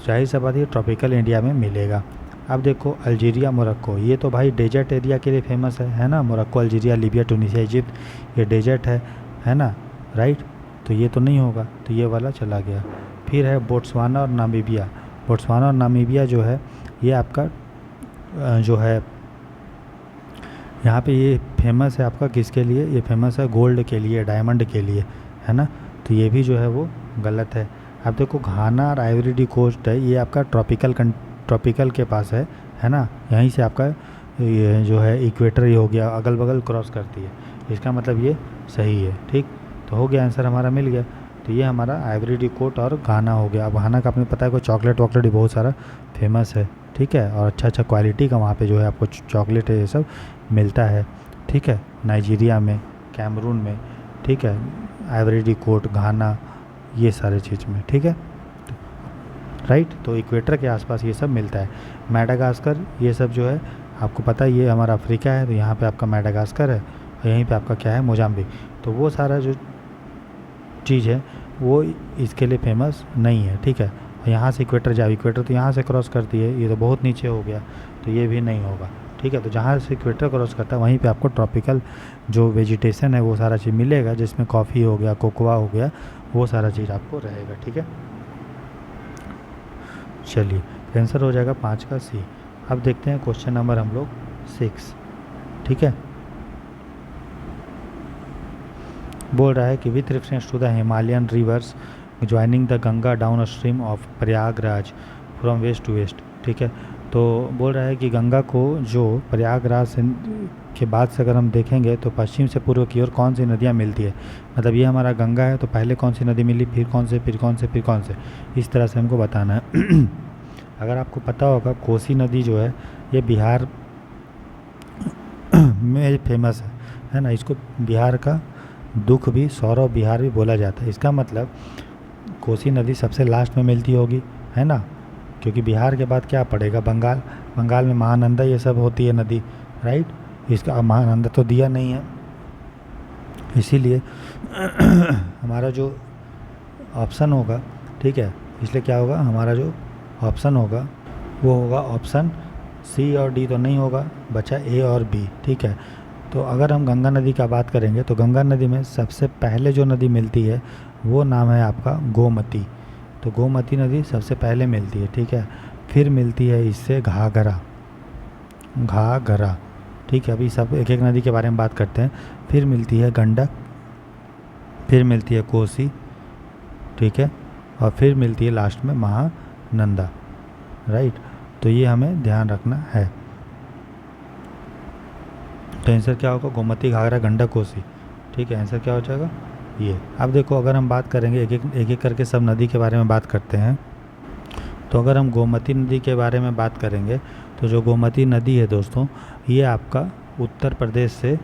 जाहिर सा बात ये ट्रॉपिकल इंडिया में मिलेगा। अब देखो अल्जीरिया, मोरक्को, ये तो भाई डेजर्ट एरिया के लिए फेमस है ना, मोरक्को, अल्जीरिया, लीबिया, टूनिसिया, इजिप्ट, ये डेजर्ट है ना, राइट, तो ये तो नहीं होगा, तो ये वाला चला गया। फिर है बोट्सवाना और नामीबिया। बोट्सवाना और नामीबिया जो है ये आपका जो है यहाँ पे ये फेमस है आपका किसके लिए, ये फेमस है गोल्ड के लिए, डायमंड के लिए, है ना, तो ये भी जो है वो गलत है। अब देखो घाना और आइवरी डी कोस्ट है, ये आपका ट्रॉपिकल के पास है ना, यहीं से आपका ये जो है इक्वेटर ही हो गया, अगल बगल क्रॉस करती है, इसका मतलब ये सही है, ठीक। तो हो गया, आंसर हमारा मिल गया। तो ये हमारा आइवरी डी कोस्ट और घाना हो गया। अब घाना का आपने पता है कोई चॉकलेट वॉकलेट बहुत सारा फेमस है, ठीक है, और अच्छा क्वालिटी का वहाँ पे जो है आपको चॉकलेट है ये सब मिलता है, ठीक है, नाइजीरिया में, कैमरून में, ठीक है, आइवरी डी कोस्ट, घाना, ये सारे चीज़ में, ठीक है, राइट। तो इक्वेटर के आसपास ये सब मिलता है। मैडागास्कर ये सब जो है आपको पता है ये हमारा अफ्रीका है, तो यहाँ पे आपका मैडागास्कर है और यहीं पे आपका क्या है, मोजाम्बिक। तो वो सारा जो चीज़ है वो इसके लिए फेमस नहीं है, ठीक है। और यहाँ से इक्वेटर जाओ, इक्वेटर तो यहाँ से क्रॉस करती है, ये तो बहुत नीचे हो गया, तो ये भी नहीं होगा, ठीक है। तो जहाँ से इक्वेटर क्रॉस करता है वहीं पे आपको ट्रॉपिकल जो वेजिटेशन है वो सारा चीज़ मिलेगा, जिसमें कॉफ़ी हो गया, कोकोआ हो गया, वो सारा चीज़ आपको रहेगा, ठीक है। चलिए आंसर हो जाएगा 5 का सी। अब देखते हैं क्वेश्चन नंबर हम लोग 6, ठीक है। बोल रहा है कि with reference to the Himalayan rivers joining the Ganga downstream of Prayagraj from west to east, ठीक है। तो बोल रहा है कि गंगा को जो प्रयागराज से के बाद से अगर हम देखेंगे तो पश्चिम से पूर्व की ओर कौन सी नदियाँ मिलती है, मतलब ये हमारा गंगा है तो पहले कौन सी नदी मिली, फिर कौन से, फिर कौन से, फिर कौन से, इस तरह से हमको बताना है। अगर आपको पता होगा कोसी नदी जो है ये बिहार में फेमस है ना, इसको बिहार का दुख भी, सौरव बिहार भी बोला जाता है। इसका मतलब कोसी नदी सबसे लास्ट में मिलती होगी, है ना, क्योंकि बिहार के बाद क्या पड़ेगा, बंगाल। बंगाल में महानंदा ये सब होती है नदी, राइट। इसका महानंदा तो दिया नहीं है, इसीलिए हमारा जो ऑप्शन होगा, ठीक है, इसलिए क्या होगा, हमारा जो ऑप्शन होगा वो होगा ऑप्शन सी और डी तो नहीं होगा, बचा ए और बी, ठीक है। तो अगर हम गंगा नदी का बात करेंगे तो गंगा नदी में सबसे पहले जो नदी मिलती है वो नाम है आपका गोमती। तो गोमती नदी सबसे पहले मिलती है, ठीक है। फिर मिलती है इससे घाघरा, घाघरा, ठीक है। अभी सब एक एक नदी के बारे में बात करते हैं। फिर मिलती है गंडक, फिर मिलती है कोसी, ठीक है, और फिर मिलती है लास्ट में महानंदा, राइट। तो ये हमें ध्यान रखना है। तो आंसर क्या होगा, गोमती, घाघरा, गंडक, कोसी, ठीक है। आंसर क्या हो जाएगा ये। अब देखो अगर हम बात करेंगे एक एक करके सब नदी के बारे में बात करते हैं। तो अगर हम गोमती नदी के बारे में बात करेंगे तो जो गोमती नदी है दोस्तों, ये आपका उत्तर प्रदेश से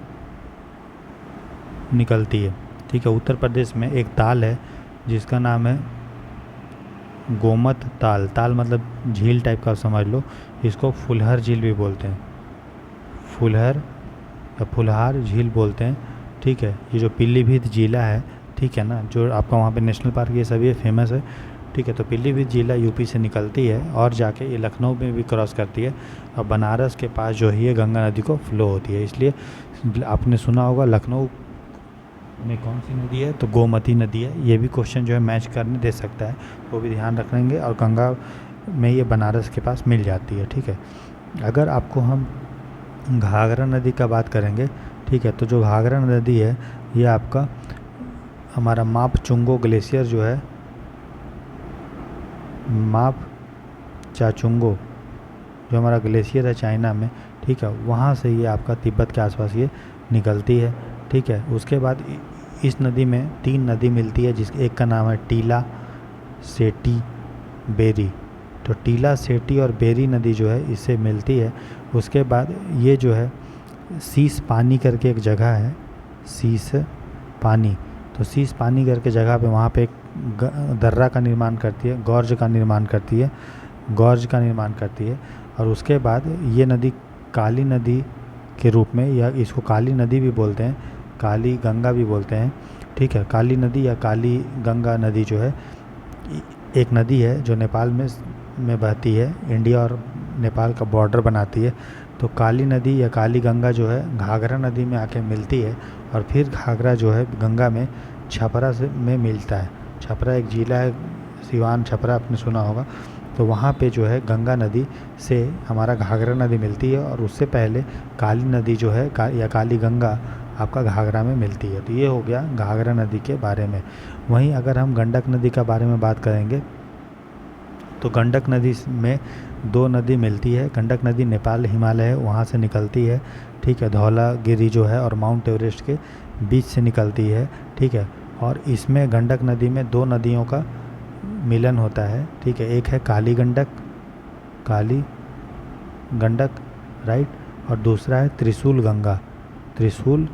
निकलती है, ठीक है। उत्तर प्रदेश में एक ताल है जिसका नाम है गोमत ताल। ताल मतलब झील टाइप का समझ लो, इसको फुलहर झील भी बोलते हैं, फुलहर या फुलहार झील बोलते हैं, ठीक है। ये जो पीलीभीत जिला है, ठीक है ना, जो आपका वहाँ पे नेशनल पार्क ये सभी फेमस है, ठीक है। तो पीलीभीत जिला यूपी से निकलती है और जाके ये लखनऊ में भी क्रॉस करती है और बनारस के पास जो है ये गंगा नदी को फ्लो होती है। इसलिए आपने सुना होगा लखनऊ में कौन सी नदी है, तो गोमती नदी है। ये भी क्वेश्चन जो है मैच करने दे सकता है, वो भी ध्यान रखेंगे। और गंगा में ये बनारस के पास मिल जाती है, ठीक है। अगर आपको हम घाघरा नदी का बात करेंगे, ठीक है, तो जो घाघरा नदी है ये आपका हमारा माप चुंगो ग्लेशियर जो है, माप चाचुंगो जो हमारा ग्लेशियर है चाइना में, ठीक है, वहाँ से ये आपका तिब्बत के आसपास ये निकलती है, ठीक है। उसके बाद इस नदी में 3 नदी मिलती है, जिसके एक का नाम है टीला, सेटी, बेरी। तो टीला, सेटी और बेरी नदी जो है इससे मिलती है। उसके बाद ये जो है शीश पानी करके एक जगह है, शीश पानी, तो शीश पानी करके जगह पे वहाँ पे एक दर्रा का निर्माण करती है, गौर्ज का निर्माण करती है, गौर्ज का निर्माण करती है। और उसके बाद ये नदी काली नदी के रूप में, या इसको काली नदी भी बोलते हैं, काली गंगा भी बोलते हैं, ठीक है। काली नदी या काली गंगा नदी जो है एक नदी है जो नेपाल में बहती है, इंडिया और नेपाल का बॉर्डर बनाती है। तो काली नदी या काली गंगा जो है घाघरा नदी में आके मिलती है और फिर घाघरा जो है गंगा में छपरा में मिलता है। छपरा एक जिला है, सिवान छपरा आपने सुना होगा। तो वहाँ पे जो है गंगा नदी से हमारा घाघरा नदी मिलती है और उससे पहले काली नदी जो है या काली गंगा आपका घाघरा में मिलती है। तो ये हो गया घाघरा नदी के बारे में। वहीं अगर हम गंडक नदी का बारे में बात करेंगे तो गंडक नदी में 2 नदी मिलती है। गंडक नदी नेपाल हिमालय है वहाँ से निकलती है, ठीक है, धौलागिरी जो है और माउंट एवरेस्ट के बीच से निकलती है, ठीक है। और इसमें गंडक नदी में 2 नदियों का मिलन होता है, ठीक है। एक है काली गंडक, काली गंडक, राइट, और दूसरा है त्रिशूल गंगा, त्रिशूल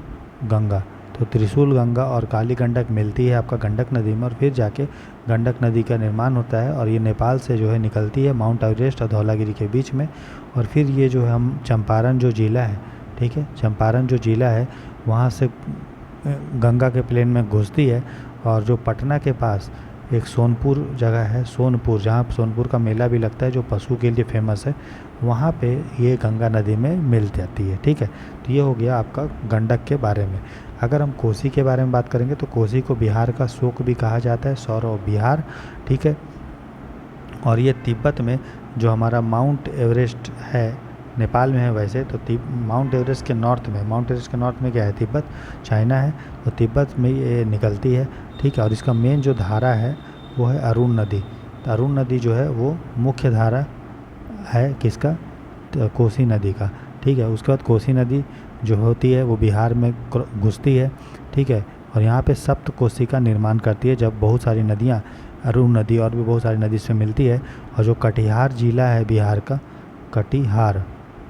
गंगा। तो त्रिशूल गंगा और काली गंडक मिलती है आपका गंडक नदी में और फिर जाके गंडक नदी का निर्माण होता है और ये नेपाल से जो है निकलती है माउंट एवरेस्ट और धौलागिरी के बीच में। और फिर ये जो है हम चंपारण जो ज़िला है, ठीक है, चंपारण जो ज़िला है वहाँ से गंगा के प्लेन में घुसती है और जो पटना के पास एक सोनपुर जगह है, सोनपुर, जहाँ सोनपुर का मेला भी लगता है जो पशु के लिए फेमस है, वहाँ पे ये गंगा नदी में मिल जाती है, ठीक है। तो ये हो गया आपका गंडक के बारे में। अगर हम कोसी के बारे में बात करेंगे तो कोसी को बिहार का शोक भी कहा जाता है, सौरव बिहार, ठीक है। और ये तिब्बत में जो हमारा माउंट एवरेस्ट है, नेपाल में है वैसे, तो माउंट एवरेस्ट के नॉर्थ में, माउंट एवरेस्ट के नॉर्थ में क्या है, तिब्बत, चाइना है, तो तिब्बत में ये निकलती है, ठीक है। और इसका मेन जो धारा है वो है अरुण नदी। तो अरुण नदी जो है वो मुख्य धारा है किसका, कोसी नदी का, ठीक है। उसके बाद कोसी नदी जो होती है वो बिहार में घुसती है, ठीक है। और यहाँ पे सप्त कोसी का निर्माण करती है, जब बहुत सारी नदियाँ, अरुण नदी और भी बहुत सारी नदी से मिलती है। और जो कटिहार जिला है बिहार का, कटिहार,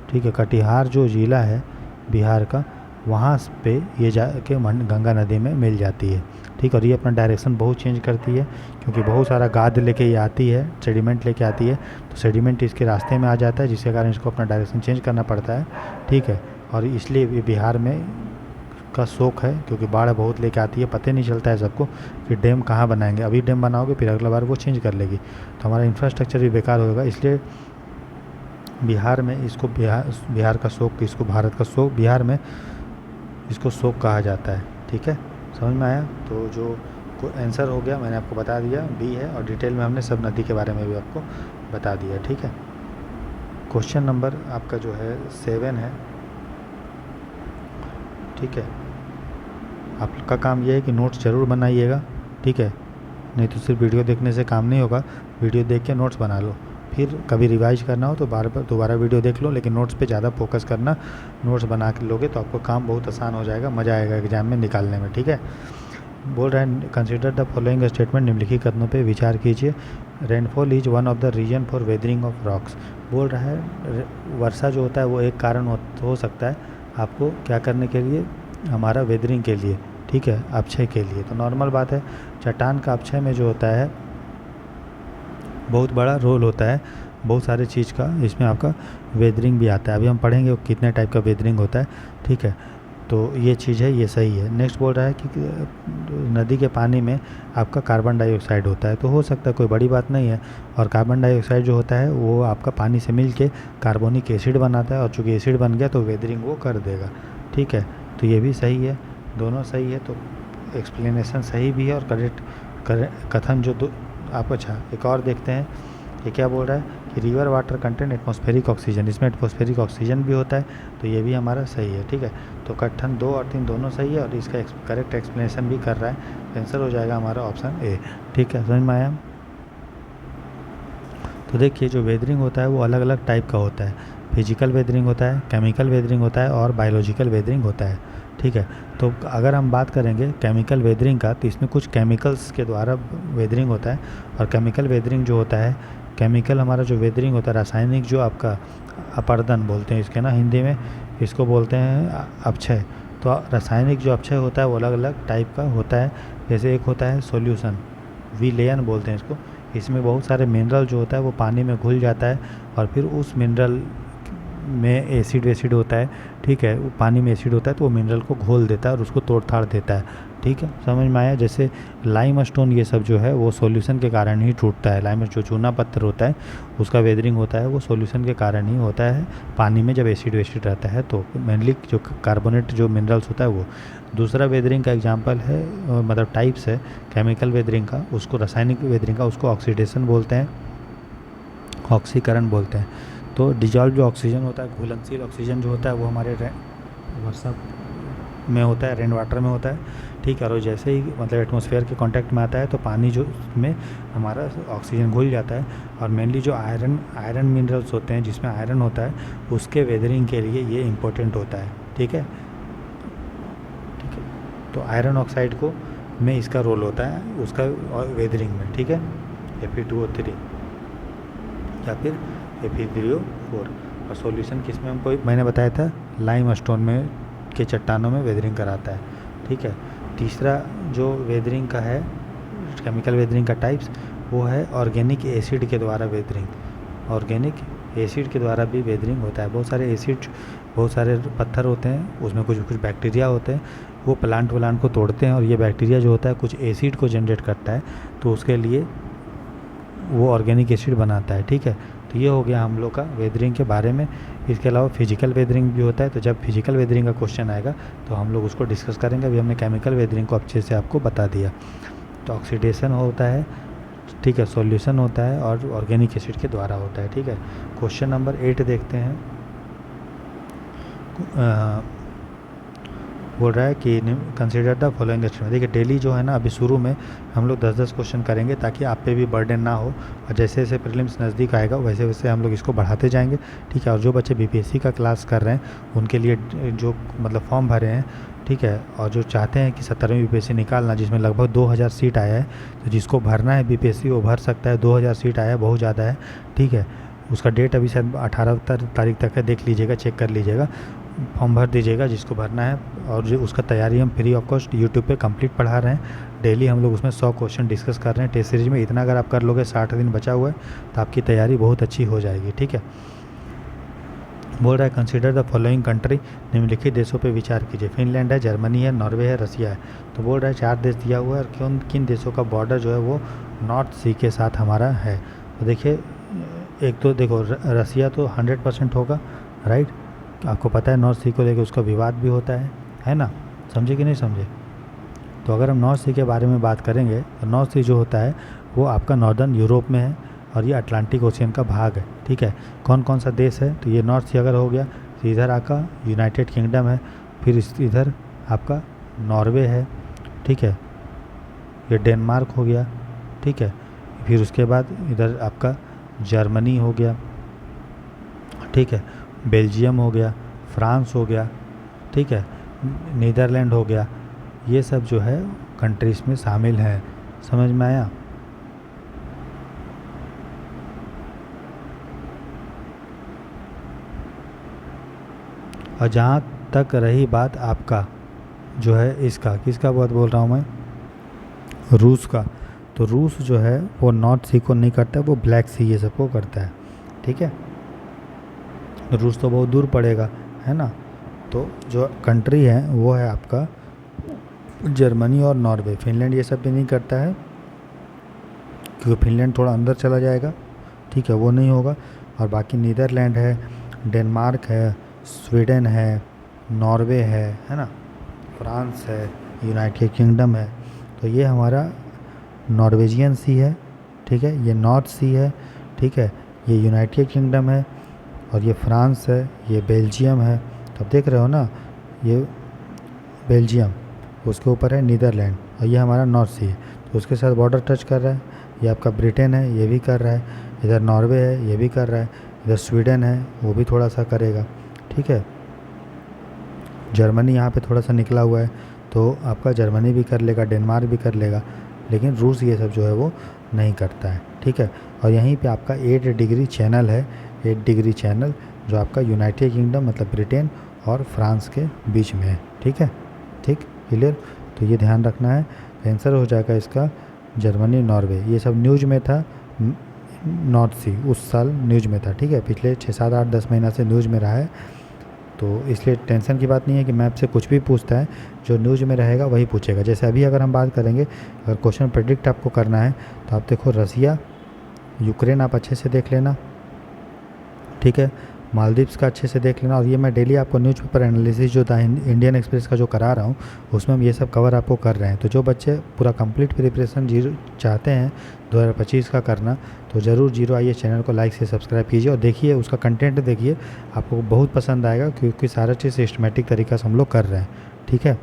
ठीक है, कटिहार जो जिला है बिहार का, वहाँ पे ये जाके गंगा नदी में मिल जाती है, ठीक। और ये अपना डायरेक्शन बहुत चेंज करती है, क्योंकि बहुत सारा गाद लेके ये आती है, सेडिमेंट लेके आती है, तो सेडिमेंट इसके रास्ते में आ जाता है, जिसके कारण इसको अपना डायरेक्शन चेंज करना पड़ता है, ठीक है। और इसलिए ये बिहार में का शौक है, क्योंकि बाढ़ बहुत लेके आती है, पता नहीं चलता है सबको कि डैम कहाँ बनाएंगे। अभी डैम बनाओगे फिर अगला बार वो चेंज कर लेगी, तो हमारा इंफ्रास्ट्रक्चर भी बेकार होगा। इसलिए बिहार में इसको बिहार का शौक, इसको भारत का शौक, बिहार में इसको शौक कहा जाता है, ठीक है। समझ में आया? तो जो आंसर हो गया मैंने आपको बता दिया, बी है। और डिटेल में हमने सब नदी के बारे में भी आपको बता दिया, ठीक है। क्वेश्चन नंबर आपका जो है 7 है, ठीक है। आपका काम ये है कि नोट्स ज़रूर बनाइएगा, ठीक है। नहीं तो सिर्फ वीडियो देखने से काम नहीं होगा, वीडियो देख के नोट्स बना लो, फिर कभी रिवाइज करना हो तो बार बार दोबारा वीडियो देख लो, लेकिन नोट्स पे ज़्यादा फोकस करना। नोट्स बना के लोगे तो आपको काम बहुत आसान हो जाएगा, मज़ा आएगा एग्जाम में निकालने में, ठीक है। बोल रहा है कंसिडर द फॉलोइंग स्टेटमेंट, निम्नलिखित कथनों पे विचार कीजिए। Rainfall is one of the reason for weathering of rocks. बोल रहा है वर्षा जो होता है वो एक कारण हो सकता है आपको क्या करने के लिए, हमारा वेदरिंग के लिए, ठीक है, अपक्षय के लिए। तो नॉर्मल बात है, चट्टान का अपक्षय में जो होता है बहुत बड़ा रोल होता है, बहुत सारे चीज़ का इसमें आपका वेदरिंग भी आता है। अभी हम पढ़ेंगे कितने टाइप का वेदरिंग होता है, ठीक है। तो ये चीज़ है, ये सही है। नेक्स्ट बोल रहा है कि नदी के पानी में आपका कार्बन डाइऑक्साइड होता है, तो हो सकता है, कोई बड़ी बात नहीं है। और कार्बन डाइऑक्साइड जो होता है वो आपका पानी से मिल के कार्बोनिक एसिड बनाता है, और चूँकि एसिड बन गया तो वेदरिंग वो कर देगा, ठीक है। तो ये भी सही है, दोनों सही है। तो एक्सप्लेनेशन सही भी है और करेक्ट कथन जो आप, अच्छा एक और देखते हैं ये क्या बोल रहा है कि river water content atmospheric oxygen, इसमें एटमॉस्फेरिक ऑक्सीजन भी होता है, तो ये भी हमारा सही है, ठीक है। तो कथन 2 और 3 दोनों सही है, और इसका करेक्ट एक्सप्लेनेशन भी कर रहा है, तो आंसर हो जाएगा हमारा ऑप्शन ए, ठीक है। समझ में आया? तो देखिए जो वेदरिंग होता है वो अलग अलग टाइप का होता है, फिजिकल वेदरिंग होता है, केमिकल वेदरिंग होता है, और बायोलॉजिकल वेदरिंग होता है, ठीक है। तो अगर हम बात करेंगे केमिकल वेदरिंग का, तो इसमें कुछ केमिकल्स के द्वारा वेदरिंग होता है। और केमिकल वेदरिंग जो होता है, केमिकल हमारा जो वेदरिंग होता है, रासायनिक जो आपका अपरदन बोलते हैं इसके ना हिंदी में, इसको बोलते हैं अपक्षय। तो रासायनिक जो अपक्षय होता है वो अलग अलग टाइप का होता है। जैसे एक होता है सॉल्यूशन, विलेयन बोलते हैं इसको। इसमें बहुत सारे मिनरल जो होता है वो पानी में घुल जाता है, और फिर उस मिनरल में एसिड वेसिड होता है, ठीक है, वो पानी में एसिड होता है तो वो मिनरल को घोल देता है और उसको तोड़ थाड़ देता है, ठीक है। समझ में आया? जैसे लाइम स्टोन ये सब जो है वो सॉल्यूशन के कारण ही टूटता है। लाइम जो चूना पत्थर होता है उसका वेदरिंग होता है वो सॉल्यूशन के कारण ही होता है, पानी में जब एसिड वेसिड रहता है तो मेनली जो कार्बोनेट जो मिनरल्स होता है वो। दूसरा वेदरिंग का एग्जाम्पल है, मतलब टाइप्स है केमिकल वेदरिंग का, उसको रासायनिक वेदरिंग का, उसको ऑक्सीडेशन बोलते हैं, ऑक्सीकरण बोलते हैं। तो डिजॉल्व जो ऑक्सीजन होता है, घुलनशील ऑक्सीजन जो होता है वो हमारे वर्षा में होता है, रेन वाटर में होता है, ठीक है। और जैसे ही मतलब एटमॉस्फेयर के कांटेक्ट में आता है तो पानी जो में हमारा ऑक्सीजन घुल जाता है। और मेनली जो आयरन मिनरल्स होते हैं जिसमें आयरन होता है उसके वेदरिंग के लिए ये इम्पोर्टेंट होता है, ठीक है, ठीक है। तो आयरन ऑक्साइड को में इसका रोल होता है उसका वेदरिंग में, ठीक है, Fe2O3 या फिर Fe3O4। और सॉल्यूशन किस में हमको मैंने बताया था, लाइम स्टोन में के चट्टानों में वेदरिंग कराता है, ठीक है। तीसरा जो वेदरिंग का है, केमिकल वेदरिंग का टाइप्स, वो है ऑर्गेनिक एसिड के द्वारा वेदरिंग। ऑर्गेनिक एसिड के द्वारा भी वेदरिंग होता है। बहुत सारे एसिड, बहुत सारे पत्थर होते हैं, उसमें कुछ कुछ बैक्टीरिया होते हैं, वो प्लांट को तोड़ते हैं, और ये बैक्टीरिया जो होता है कुछ एसिड को जनरेट करता है, तो उसके लिए वो ऑर्गेनिक एसिड बनाता है, ठीक है। तो ये हो गया हम लोग का वेदरिंग के बारे में। इसके अलावा फिजिकल वेदरिंग भी होता है, तो जब फिजिकल वेदरिंग का क्वेश्चन आएगा तो हम लोग उसको डिस्कस करेंगे। अभी हमने केमिकल वेदरिंग को अच्छे से आपको बता दिया। तो ऑक्सीडेशन होता है, ठीक है, सॉल्यूशन होता है, और ऑर्गेनिक एसिड के द्वारा होता है, ठीक है। क्वेश्चन नंबर 8 देखते हैं। बोल रहा है कि कंसिडर द फॉलोइंग स्टेटमेंट। देखिए डेली जो है ना अभी शुरू में हम लोग 10-10 क्वेश्चन करेंगे ताकि आप पे भी बर्डन ना हो, और जैसे जैसे प्रीलिम्स नज़दीक आएगा वैसे वैसे हम लोग इसको बढ़ाते जाएंगे, ठीक है। और जो बच्चे बीपीएससी का क्लास कर रहे हैं उनके लिए जो मतलब फॉर्म भरे हैं, ठीक है, और जो चाहते हैं कि 17वीं बीपीएससी निकालना जिसमें लगभग 2000 सीट आया है, तो जिसको भरना है बीपीएससी वो भर सकता है। 2000 सीट आया है, बहुत ज़्यादा है, ठीक है। उसका डेट अभी शायद 18 तारीख तक है, देख लीजिएगा, चेक कर लीजिएगा, फॉर्म भर दीजिएगा जिसको भरना है। और जो उसका तैयारी हम फ्री ऑफ कॉस्ट यूट्यूब पे कंप्लीट पढ़ा रहे हैं। डेली हम लोग उसमें 100 क्वेश्चन डिस्कस कर रहे हैं टेस्ट सीरीज में। इतना अगर आप कर लोगे, 60 दिन बचा हुआ है, तो आपकी तैयारी बहुत अच्छी हो जाएगी, ठीक है। बोल रहा है कंसिडर द फॉलोइंग कंट्री, निम्नलिखित देशों पे विचार कीजिए। फिनलैंड है, जर्मनी है, नॉर्वे है, रसिया है। तो बोल रहा है 4 देश दिया हुआ है और किन देशों का बॉर्डर जो है वो नॉर्थ सी के साथ हमारा है। तो देखिए एक तो देखो रसिया तो 100% होगा, राइट। आपको पता है नॉर्थ सी को लेकर उसका विवाद भी होता है ना, समझे कि नहीं समझे। तो अगर हम नॉर्थ सी के बारे में बात करेंगे तो नॉर्थ सी जो होता है वो आपका नॉर्दर्न यूरोप में है और ये अटलांटिक ओशियन का भाग है, ठीक है। कौन कौन सा देश है, तो ये नॉर्थ सी अगर हो गया तो इधर आपका यूनाइटेड किंगडम है, फिर इधर आपका नॉर्वे है, ठीक है, ये डेनमार्क हो गया, ठीक है। फिर उसके बाद इधर आपका जर्मनी हो गया, ठीक है, बेल्जियम हो गया, फ्रांस हो गया, ठीक है, नीदरलैंड हो गया। ये सब जो है कंट्रीज़ में शामिल हैं, समझ में आया। और जहाँ तक रही बात आपका जो है इसका, किसका बात बोल रहा हूँ मैं, रूस का। तो रूस जो है वो नॉर्थ सी को नहीं करता, वो ब्लैक सी ये सबको करता है, ठीक है। रूस तो बहुत दूर पड़ेगा, है ना। तो जो कंट्री है वो है आपका जर्मनी और नॉर्वे। फिनलैंड ये सब भी नहीं करता है क्योंकि फिनलैंड थोड़ा अंदर चला जाएगा, ठीक है, वो नहीं होगा। और बाकी नीदरलैंड है, डेनमार्क है, स्वीडन है, नॉर्वे है ना, फ्रांस है, यूनाइटेड किंगडम है। तो ये हमारा नॉर्वेजियन सी है, ठीक है, ये नॉर्थ सी है, ठीक है, ये यूनाइटेड किंगडम है, और ये फ्रांस है, ये बेल्जियम है। तो आप देख रहे हो ना, ये बेल्जियम, उसके ऊपर है नीदरलैंड, और ये हमारा नॉर्थ सी है, तो उसके साथ बॉर्डर टच कर रहा है। ये आपका ब्रिटेन है, ये भी कर रहा है, इधर नॉर्वे है, ये भी कर रहा है, इधर स्वीडन है, वो भी थोड़ा सा करेगा, ठीक है। जर्मनी यहाँ पे थोड़ा सा निकला हुआ है, तो आपका जर्मनी भी कर लेगा, डेनमार्क भी कर लेगा, लेकिन रूस ये सब जो है वो नहीं करता है, ठीक है। और यहीं पे आपका 8 डिग्री चैनल है, 8 डिग्री चैनल जो आपका यूनाइटेड किंगडम मतलब ब्रिटेन और फ्रांस के बीच में है, ठीक है, ठीक, क्लियर। तो ये ध्यान रखना है। आंसर हो जाएगा इसका जर्मनी, नॉर्वे। ये सब न्यूज़ में था, नॉर्थ सी उस साल न्यूज़ में था, ठीक है, पिछले 6, 7, 8, 10 महीना से न्यूज़ में रहा है। तो इसलिए टेंशन की बात नहीं है कि मैप से कुछ भी पूछता है, जो न्यूज़ में रहेगा वही पूछेगा। जैसे अभी अगर हम बात करेंगे, अगर क्वेश्चन प्रेडिक्ट आपको करना है तो आप देखो रसिया, यूक्रेन आप अच्छे से देख लेना, ठीक है, मालदीव्स का अच्छे से देख लेना। और ये मैं डेली आपको न्यूज़पेपर एनालिसिस जो था इंडियन एक्सप्रेस का जो करा रहा हूँ, उसमें हम ये सब कवर आपको कर रहे हैं। तो जो बच्चे पूरा कंप्लीट प्रिपरेशन जीरो चाहते हैं 2025 का करना, तो ज़रूर जीरो आइए चैनल को लाइक से सब्सक्राइब कीजिए और देखिए उसका कंटेंट, देखिए आपको बहुत पसंद आएगा क्योंकि सारा चीज़ सिस्टमेटिक तरीका से हम लोग कर रहे हैं, ठीक है।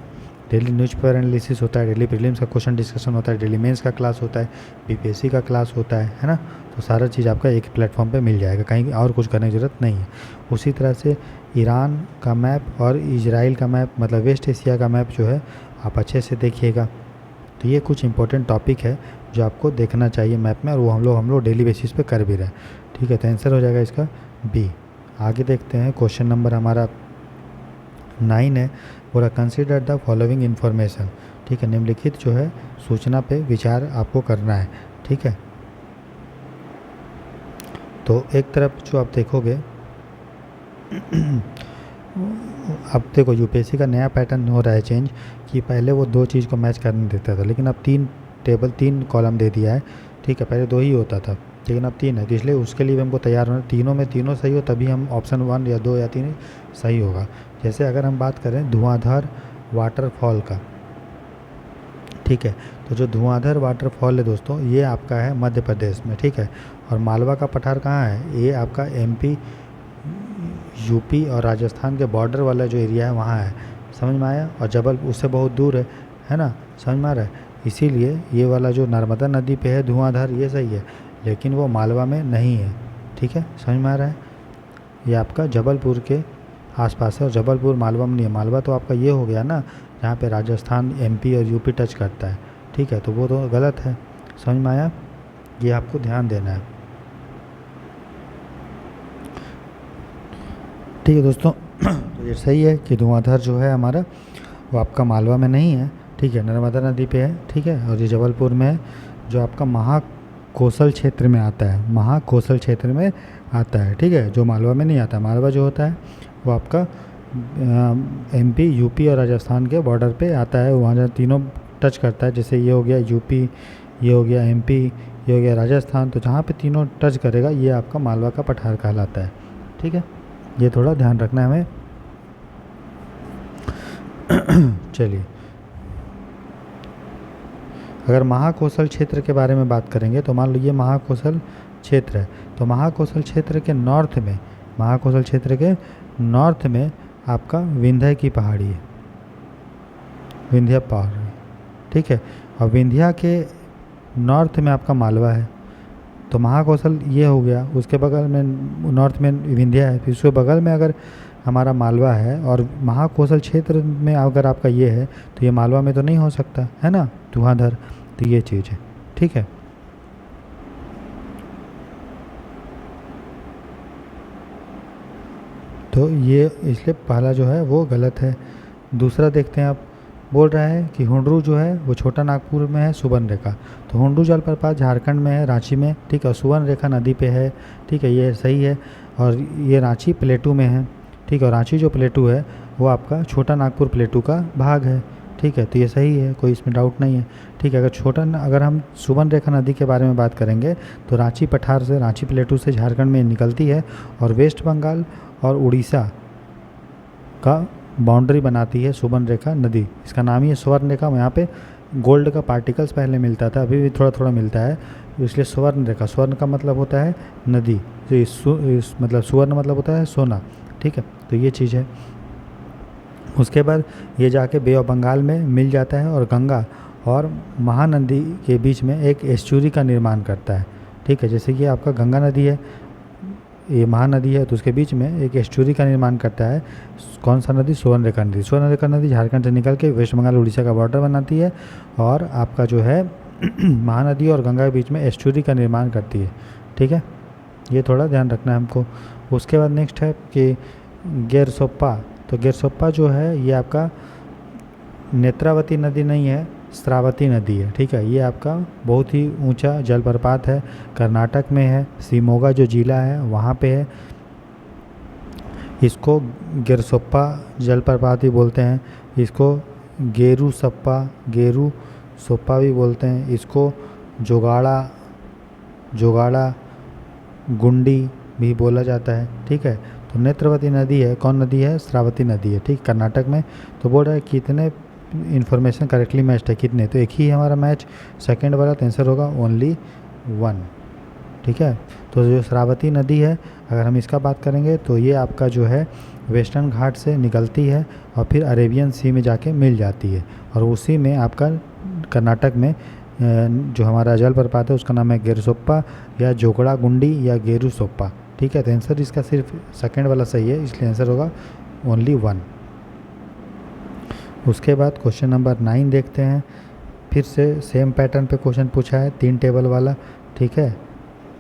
डेली न्यूज़पेपर एनालिसिस होता है, डेली प्रीलिम्स का क्वेश्चन डिस्कशन होता है, डेली मेंस का क्लास होता है, बीपीएससी का क्लास होता है ना। तो सारा चीज़ आपका एक प्लेटफॉर्म पे मिल जाएगा, कहीं और कुछ करने की ज़रूरत नहीं है। उसी तरह से ईरान का मैप और इजराइल का मैप मतलब वेस्ट एशिया का मैप जो है आप अच्छे से देखिएगा। तो ये कुछ इंपॉर्टेंट टॉपिक है जो आपको देखना चाहिए मैप में, और वो हम लोग डेली बेसिस पे कर भी रहे हैं, ठीक है। तो आंसर हो जाएगा इसका बी। आगे देखते हैं, क्वेश्चन नंबर हमारा 9 है, पूरा कंसिडर द फॉलोइंग इन्फॉर्मेशन, ठीक है, निम्नलिखित जो है सूचना पे विचार आपको करना है, ठीक है। तो एक तरफ जो आप देखोगे अब देखो यूपीएससी का नया पैटर्न हो रहा है चेंज, कि पहले वो 2 चीज़ को मैच करने देता था, लेकिन अब 3 टेबल 3 कॉलम दे दिया है, ठीक है। पहले 2 ही होता था, लेकिन अब 3 है, तो इसलिए उसके लिए भी हमको तैयार होना, तीनों में तीनों सही हो तभी हम ऑप्शन 1 या 2 या 3 सही होगा। जैसे अगर हम बात करें धुआंधार वाटरफॉल का, ठीक है, तो जो धुआंधार वाटरफॉल है दोस्तों, ये आपका है मध्य प्रदेश में, ठीक है। और मालवा का पठार कहाँ है, ये आपका एमपी, यूपी और राजस्थान के बॉर्डर वाला जो एरिया है वहाँ है, समझ में आया। और जबलपुर उससे बहुत दूर है ना, समझ में आ रहा है। इसीलिए ये वाला जो नर्मदा नदी पे है धुआंधार, ये सही है, लेकिन वो मालवा में नहीं है, ठीक है, समझ में आ रहा है। ये आपका जबलपुर के आसपास है और जबलपुर मालवा में नहीं है। मालवा तो आपका ये हो गया ना, जहाँ पे राजस्थान, एमपी और यूपी टच करता है, ठीक है, तो वो तो गलत है, समझ में आया। ये आपको ध्यान देना है, ठीक है दोस्तों। तो ये सही है कि धुआंधार जो है हमारा वो आपका मालवा में नहीं है, ठीक है, नर्मदा नदी पे है, ठीक है, और ये जबलपुर में है, जो आपका महाकोशल क्षेत्र में आता है, महाकोशल क्षेत्र में आता है, ठीक है, जो मालवा में नहीं आता। मालवा जो होता है वो आपका एमपी, यूपी और राजस्थान के बॉर्डर पे आता है, वहाँ जहाँ तीनों टच करता है। जैसे ये हो गया यूपी, ये हो गया एमपी, ये हो गया राजस्थान, तो जहाँ पे तीनों टच करेगा ये आपका मालवा का पठार कहलाता है, ठीक है, ये थोड़ा ध्यान रखना है हमें। चलिए, अगर महाकोशल क्षेत्र के बारे में बात करेंगे तो मान लीजिए महाकोशल क्षेत्र है, तो महाकोशल क्षेत्र के नॉर्थ में, महाकोशल क्षेत्र के नॉर्थ में आपका विंध्य की पहाड़ी है, विंध्य पहाड़ी, ठीक है, और विंध्या के नॉर्थ में आपका मालवा है। तो महाकोशल ये हो गया, उसके बगल में नॉर्थ में विंध्या है, फिर उसके बगल में अगर हमारा मालवा है, और महाकोशल क्षेत्र में अगर आपका ये है तो ये मालवा में तो नहीं हो सकता है ना, धुआंधार, तो ये चीज़ है, ठीक है। तो ये इसलिए पहला जो है वो गलत है। दूसरा देखते हैं, आप बोल रहा है कि हुंडरू जो है वो छोटा नागपुर में है, सुवर्णरेखा, तो हुंडरू जलप्रपात झारखंड में है, रांची में, ठीक है, सुवर्णरेखा नदी पे है, ठीक है, ये सही है। और ये रांची प्लेटू में है, ठीक है, और रांची जो प्लेटू है वो आपका छोटा नागपुर प्लेटू का भाग है, ठीक है, तो ये सही है, कोई इसमें डाउट नहीं है, ठीक है। अगर हम सुवर्णरेखा नदी के बारे में बात करेंगे तो रांची पठार से, रांची प्लेटू से झारखंड में निकलती है और वेस्ट बंगाल और उड़ीसा का बाउंड्री बनाती है सुवर्णरेखा नदी। इसका नाम ही है सुवर्णरेखा। यहाँ पे गोल्ड का पार्टिकल्स पहले मिलता था, अभी भी थोड़ा थोड़ा मिलता है, इसलिए सुवर्णरेखा, स्वर्ण का मतलब होता है नदी, तो इस मतलब सुवर्ण मतलब होता है सोना, ठीक है, तो ये चीज़ है। उसके बाद ये जाके बे ऑफ बंगाल में मिल जाता है और गंगा और महानदी के बीच में एक एस्चुरी का निर्माण करता है, ठीक है, जैसे कि आपका गंगा नदी है, ये महानदी है, तो उसके बीच में एक एस्चुरी का निर्माण करता है। कौन सा नदी? सुवर्णरेखा नदी। सुवर्णरेखा नदी झारखंड से निकल के वेस्ट बंगाल उड़ीसा का बॉर्डर बनाती है और आपका जो है महानदी और गंगा के बीच में एस्चुरी का निर्माण करती है, ठीक है, ये थोड़ा ध्यान रखना है हमको। उसके बाद नेक्स्ट है कि गेरसोप्पा, तो गेरसोप्पा जो है ये आपका नेत्रावती नदी नहीं है, श्रावती नदी है, ठीक है, ये आपका बहुत ही ऊंचा जलप्रपात है, कर्नाटक में है, शिमोगा जो जिला है वहाँ पे है। इसको गेरसोप्पा जलप्रपात भी बोलते हैं, इसको गेरू सोप्पा भी बोलते हैं, इसको जोगाड़ा गुंडी भी बोला जाता है, ठीक है। तो नेत्रवती नदी है, कौन नदी है? श्रावती नदी है, ठीक, कर्नाटक में। तो बोल रहा है कितने इन्फॉर्मेशन करेक्टली मैच्ड है, कितने? तो एक ही हमारा मैच, सेकंड वाला, तो आंसर होगा ओनली 1, ठीक है। तो जो श्रावती नदी है, अगर हम इसका बात करेंगे तो ये आपका जो है वेस्टर्न घाट से निकलती है और फिर अरेबियन सी में जाके मिल जाती है, और उसी में आपका कर्नाटक में जो हमारा जलप्रपात है उसका नाम है गेरसोप्पा या जोगड़ा गुंडी या गेरुसोप्पा, ठीक है। तो आंसर इसका सिर्फ सेकंड वाला सही है, इसलिए आंसर होगा ओनली 1। उसके बाद क्वेश्चन नंबर 9 देखते हैं। फिर से सेम पैटर्न पे क्वेश्चन पूछा है, 3 टेबल वाला, ठीक है।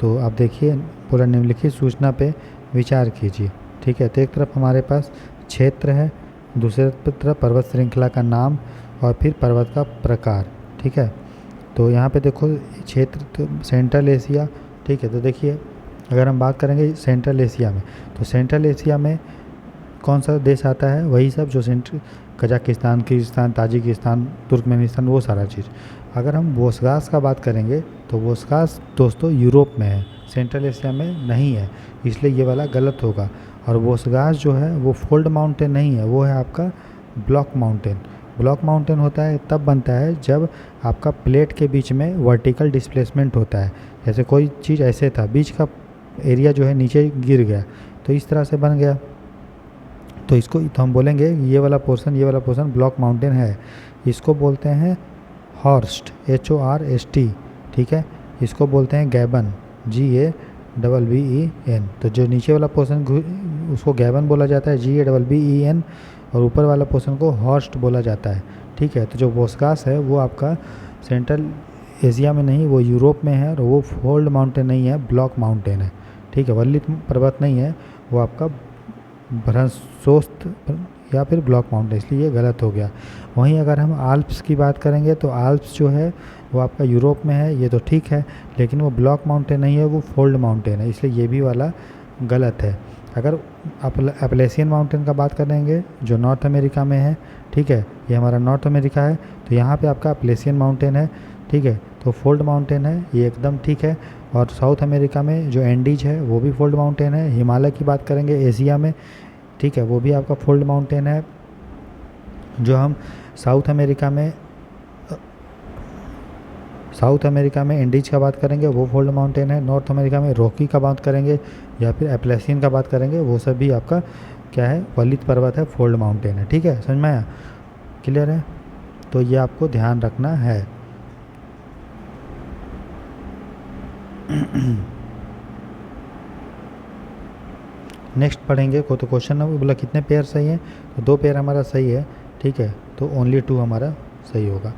तो आप देखिए, पूरा निम्नलिखित सूचना पे विचार कीजिए, ठीक है। तो एक तरफ हमारे पास क्षेत्र है, दूसरे तरफ पर्वत श्रृंखला का नाम और फिर पर्वत का प्रकार, ठीक है। तो यहाँ पे देखो क्षेत्र तो सेंट्रल एशिया, ठीक है। तो देखिए अगर हम बात करेंगे सेंट्रल एशिया में, तो सेंट्रल एशिया में कौन सा देश आता है? वही सब जो कजाकिस्तान, किर्गिस्तान, ताजिकिस्तान, तुर्कमेनिस्तान, वो सारा चीज़। अगर हम वोसगास का बात करेंगे तो वोसगास दोस्तों यूरोप में है, सेंट्रल एशिया में नहीं है, इसलिए ये वाला गलत होगा। और वोसगास जो है वो फोल्ड माउंटेन नहीं है, वो है आपका ब्लॉक माउंटेन। ब्लॉक माउंटेन होता है तब बनता है जब आपका प्लेट के बीच में वर्टिकल डिस्प्लेसमेंट होता है, जैसे कोई चीज़ ऐसे था, बीच का एरिया जो है नीचे गिर गया, तो इस तरह से बन गया, तो इसको तो हम बोलेंगे ये वाला पोर्शन ब्लॉक माउंटेन है, इसको बोलते हैं हॉर्स्ट, HORST, ठीक है। इसको बोलते हैं गैबन, GABBEN। तो जो नीचे वाला पोर्शन उसको गैबन बोला जाता है, GABBEN, और ऊपर वाला पोर्शन को हॉर्स्ट बोला जाता है, ठीक है। तो जो बोस्कास है वो आपका सेंट्रल एशिया में नहीं, वो यूरोप में है, और वो फोल्ड माउंटेन नहीं है, ब्लॉक माउंटेन है, ठीक है। वल्लित पर्वत नहीं है, वो आपका भ्रंशोस्त या फिर ब्लॉक माउंटेन, इसलिए ये गलत हो गया। वहीं अगर हम आल्प्स की बात करेंगे तो आल्प्स जो है वो आपका यूरोप में है, ये तो ठीक है, लेकिन वो ब्लॉक माउंटेन नहीं है, वो फोल्ड माउंटेन है, इसलिए ये भी वाला गलत है। अगर अपलेशियन माउंटेन का बात करेंगे जो नॉर्थ अमेरिका में है, ठीक है, ये हमारा नॉर्थ अमेरिका है, तो यहाँ पे आपका अपलेशियन माउंटेन है, ठीक है, तो फोल्ड माउंटेन है, ये एकदम ठीक है। और साउथ अमेरिका में जो एंडीज है वो भी फोल्ड माउंटेन है। हिमालय की बात करेंगे एशिया में, ठीक है, वो भी आपका फोल्ड माउंटेन है। जो हम साउथ अमेरिका में एंडीज का बात करेंगे वो फोल्ड माउंटेन है। नॉर्थ अमेरिका में रॉकी का बात करेंगे या फिर अपलेशियन का बात करेंगे, वो सब भी आपका क्या है, वल्लित पर्वत है, फोल्ड माउंटेन है, ठीक है, समझ में आया, क्लियर है। तो ये आपको ध्यान रखना है। नेक्स्ट पढ़ेंगे को, तो क्वेश्चन नंबर बोला कितने पेयर सही हैं, तो 2 पेयर हमारा सही है, ठीक है, तो ओनली 2 हमारा सही होगा,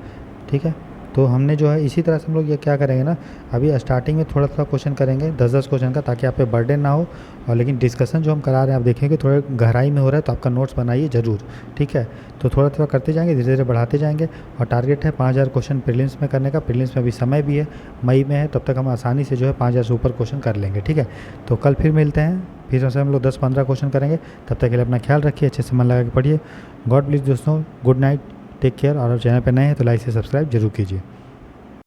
ठीक है। तो हमने जो है इसी तरह से हम लोग ये क्या करेंगे ना, अभी स्टार्टिंग में थोड़ा थोड़ा क्वेश्चन करेंगे 10-10 क्वेश्चन का, ताकि आप पे बर्डन ना हो। और लेकिन डिस्कशन जो हम करा रहे हैं आप देखेंगे थोड़े गहराई में हो रहा है, तो आपका नोट्स बनाइए ज़रूर, ठीक है। तो थोड़ा थोड़ा करते जाएंगे, धीरे धीरे बढ़ाते जाएंगे। और टारगेट है 5000 क्वेश्चन प्रीलिम्स में करने का। प्रीलिम्स में अभी समय भी है, मई में है, तब तक हम आसानी से जो है 5000 से ऊपर क्वेश्चन कर लेंगे, ठीक है। तो कल फिर मिलते हैं, फिर से हम लोग 10-15 क्वेश्चन करेंगे। तब तक के लिए अपना ख्याल रखिए, अच्छे से मन लगा के पढ़िए। गॉड ब्लेस दोस्तों, गुड नाइट, टेक केयर। और चैनल पर नए हैं तो लाइक से सब्सक्राइब जरूर कीजिए।